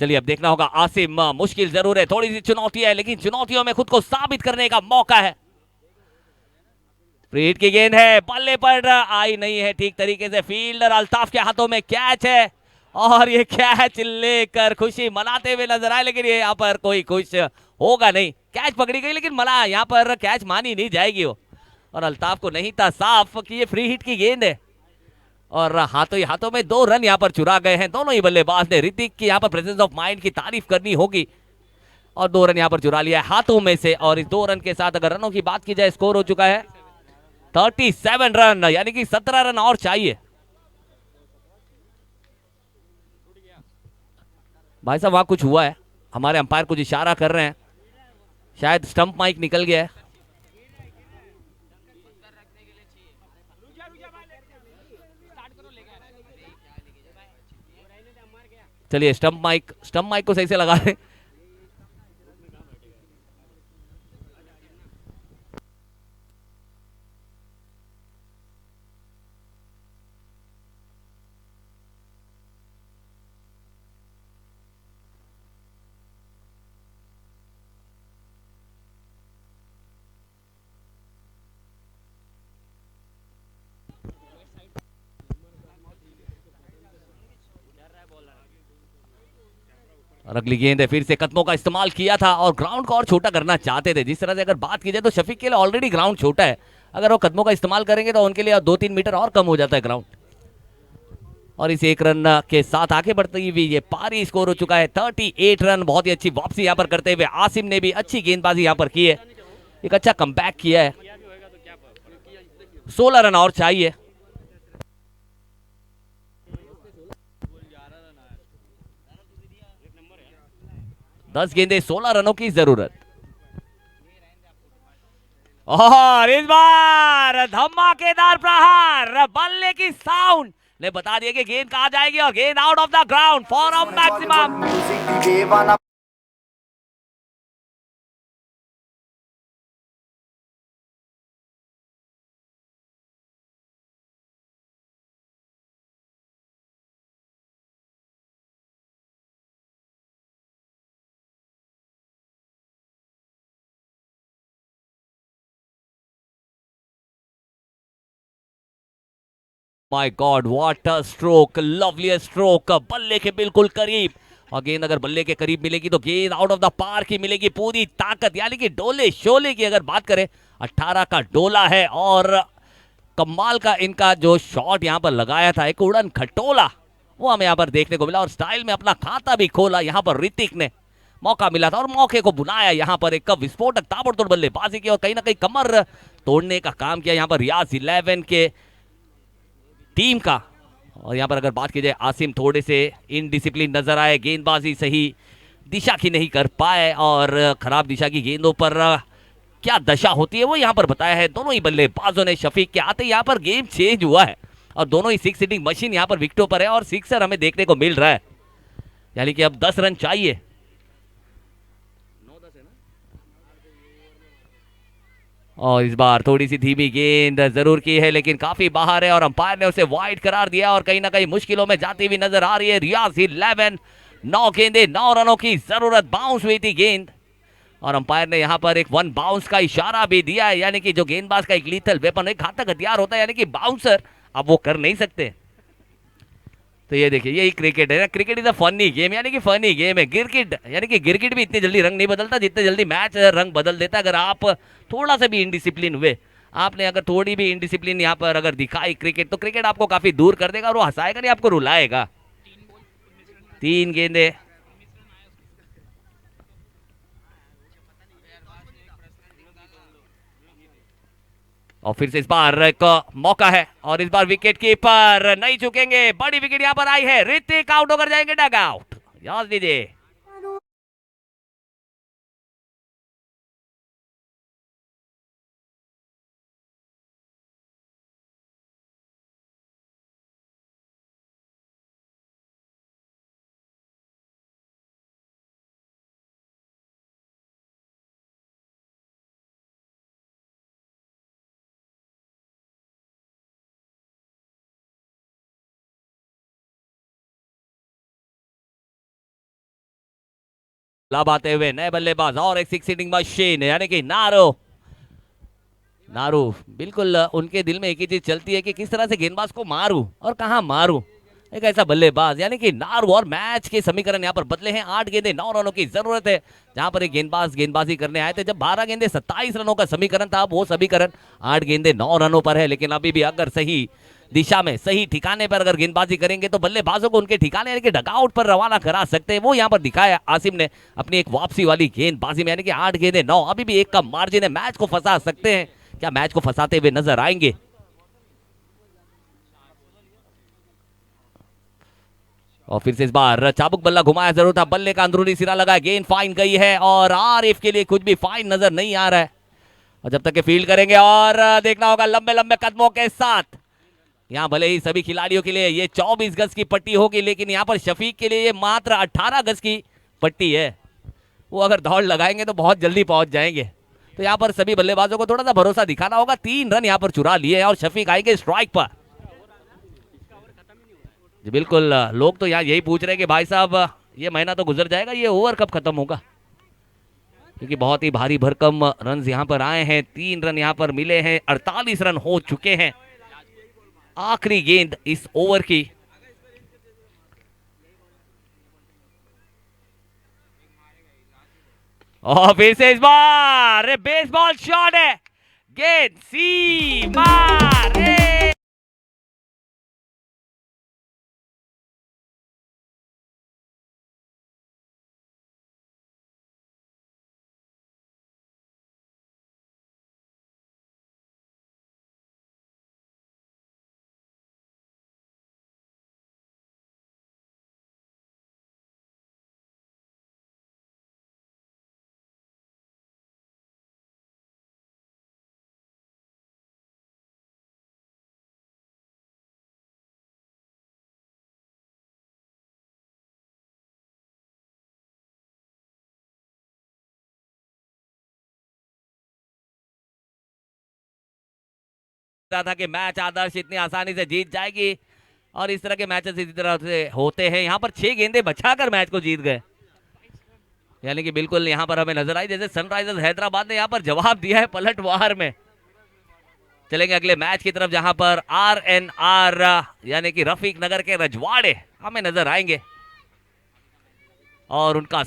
चलिए अब देखना होगा आसिम, मुश्किल जरूर है, थोड़ी सी चुनौती है, लेकिन चुनौतियों में खुद को साबित करने का मौका है। फ्री हिट की गेंद है, बल्ले पर आई नहीं है ठीक तरीके से। फील्डर अल्ताफ के हाथों में कैच है और ये कैच लेकर खुशी मनाते हुए नजर आए, लेकिन ये यहाँ पर कोई खुश होगा नहीं। कैच पकड़ी गई लेकिन मला यहाँ पर कैच मानी नहीं जाएगी वो, और अल्ताफ को नहीं था साफ कि ये फ्री हिट की गेंद है। और हाथों ही हाथों में 2 रन यहाँ पर चुरा गए हैं दोनों ही बल्लेबाज ने। ऋतिक की यहाँ पर प्रेजेंस ऑफ माइंड की तारीफ करनी होगी, और 2 रन यहाँ पर चुरा लिया है हाथों में से। और इस 2 रन के साथ अगर रनों की बात की जाए, स्कोर हो चुका है 37 रन, यानी कि 17 रन और चाहिए। भाई साहब वहां कुछ हुआ है, हमारे अंपायर कुछ इशारा कर रहे हैं, शायद स्टंप माइक निकल गया है। चलिए स्टंप माइक को सही से लगा दें। और अगली गेंद है, फिर से कदमों का इस्तेमाल किया था और ग्राउंड को और छोटा करना चाहते थे। जिस तरह से अगर बात की जाए तो शफीक के लिए ऑलरेडी ग्राउंड छोटा है, अगर वो कदमों का इस्तेमाल करेंगे तो उनके लिए 2-3 मीटर और कम हो जाता है ग्राउंड। और इस 1 रन के साथ आगे बढ़ती हुई ये पारी, स्कोर हो चुका है 38 रन। बहुत ही अच्छी वापसी यहाँ पर करते हुए आसिम ने भी अच्छी गेंदबाजी यहाँ पर की है, एक अच्छा कमबैक किया है। 16 रन और चाहिए। 10 गेंदे 16 रनों की जरूरत। और इस बार धमाकेदार प्रहार, बल्ले की साउंड ने बता दिया कि गेंद कहां जाएगी और गेंद out of the ground for a maximum. My God, what a stroke, lovely stroke, बल्ले के बिल्कुल करीब। और गेंद अगर बल्ले के करीब मिलेगी तो गेंद आउट ऑफ द पार्क ही मिलेगी। पूरी ताकत यानी कि डोले शोले की अगर बात करें, 18 का डोला है और कमाल का इनका जो शॉट यहां पर लगाया था, एक उड़न खटोला, वो हमें यहां पर देखने को मिला। और स्टाइल में अपना खाता भी खोला यहां पर ऋतिक ने। मौका मिला था और मौके को बुलाया यहां पर, एक विस्फोटक ताबड़तोड़ बल्लेबाजी की और कहीं ना कहीं कमर तोड़ने का काम किया यहां पर रियाज 11 के टीम का। और यहां पर अगर बात की जाए, आसिम थोड़े से इनडिसिप्लिन नजर आए, गेंदबाजी सही दिशा की नहीं कर पाए और खराब दिशा की गेंदों पर क्या दशा होती है वो यहां पर बताया है दोनों ही बल्लेबाजों ने। शफीक के आते यहां पर गेम चेंज हुआ है और दोनों ही 6 हिटिंग मशीन यहां पर विकेटों पर है और सिक्सर हमें देखने को मिल रहा है। यानी कि अब 10 रन चाहिए। और इस बार थोड़ी सी धीमी गेंद जरूर की है लेकिन काफी बाहर है और अंपायर ने उसे वाइड करार दिया और कहीं ना कहीं मुश्किलों में जाती हुई नजर आ रही है रियाज 11। 9 गेंदे 9 रनों की जरूरत, बाउंस हुई थी गेंद और अंपायर ने यहां पर एक वन बाउंस का इशारा भी दिया है। यानी कि जो गेंदबाज का एक लीथल वेपन, एक घातक हथियार होता है यानी कि बाउंसर, अब वो कर नहीं सकते। तो ये देखिए, यही क्रिकेट है ना, cricket is a funny game, यानी कि फनी गेम है। गिरगिट यानी कि गिरगिट भी इतनी जल्दी रंग नहीं बदलता जितने जल्दी मैच रंग बदल देता अगर आप थोड़ा सा भी इनडिसिप्लिन हुए। आपने अगर थोड़ी भी इनडिसिप्लिन यहाँ पर अगर दिखाई क्रिकेट, तो क्रिकेट आपको काफी दूर कर देगा और वो हंसाएगा नहीं, आपको रुलाएगा। 3 गेंदे और फिर से इस बार एक मौका है और इस बार विकेट कीपर नहीं चुकेंगे। बड़ी विकेट यहां पर आई है, ऋतिक आउट होकर जाएंगे, डग आउट, याद दीजिए। लब आते हुए नए बल्लेबाज और एक 6 हिटिंग मशीन यानी कि नारो। नारू बिल्कुल उनके दिल में एक ही चीज चलती है कि किस तरह से गेंदबाज को मारूं और कहां मारूं। एक ऐसा बल्लेबाज यानी कि नारू, और मैच के समीकरण यहां पर बदले हैं। 8 गेंदे 9 रनों की जरूरत है। जहां पर एक गेंदबाज गेंदबाजी करने आए थे जब 12 गेंदे 27 रनों का समीकरण था, अब वो समीकरण 8 गेंदे 9 रनों पर है। लेकिन अभी भी अगर सही दिशा में सही ठिकाने पर अगर गेंदबाजी करेंगे तो बल्लेबाजों को उनके ठिकाने यानी कि डगआउट पर रवाना करा सकते हैं। वो यहां पर दिखाया आसिम ने अपनी एक वापसी वाली गेंदबाजी में, यानी कि 8 गेंदे 9, अभी भी एक का मार्जिन है, मैच को फंसा सकते हैं। क्या मैच को फंसाते हुए नजर आएंगे? और फिर से इस बार चाबुक बल्ला घुमाया जरूर था, बल्ले का अंदरूनी सिरा लगा, गेंद फाइन गई है और आरिफ के लिए कुछ भी फाइन नजर नहीं आ रहा है। और जब तक के फील्ड करेंगे और देखना होगा लंबे लंबे कदमों के साथ। यहाँ भले ही सभी खिलाड़ियों के लिए ये 24 गज की पट्टी होगी लेकिन यहाँ पर शफीक के लिए ये मात्र 18 गज की पट्टी है। वो अगर दौड़ लगाएंगे तो बहुत जल्दी पहुंच जाएंगे। तो यहाँ पर सभी बल्लेबाजों को थोड़ा सा भरोसा दिखाना होगा। 3 रन यहाँ पर चुरा लिए और शफीक आएंगे स्ट्राइक पर। जी बिल्कुल, लोग तो यहाँ यही पूछ रहे हैं कि भाई साहब ये महीना तो गुजर जाएगा, ये ओवर कब खत्म होगा, क्योंकि बहुत ही भारी भरकम रन यहाँ पर आए हैं। 3 रन यहाँ पर मिले हैं, 48 रन हो चुके हैं। आखिरी गेंद इस ओवर की। और फिर से इस बार बेसबॉल शॉट है, गेंद सी मारे। रहा था कि मैच आदर्श इतनी आसानी से जीत जाएगी, और इस तरह के मैचेस इसी तरह से होते हैं। यहाँ पर 6 गेंदें बचाकर मैच को जीत गए, यानी कि बिल्कुल यहाँ पर हमें नजर आई जैसे सनराइजर्स हैदराबाद ने यहाँ पर जवाब दिया है पलटवार में। चलेंगे अगले मैच की तरफ, जहां पर RNR यानी कि रफीक नगर के रजवाड़े हमें नजर आएंगे, और उनका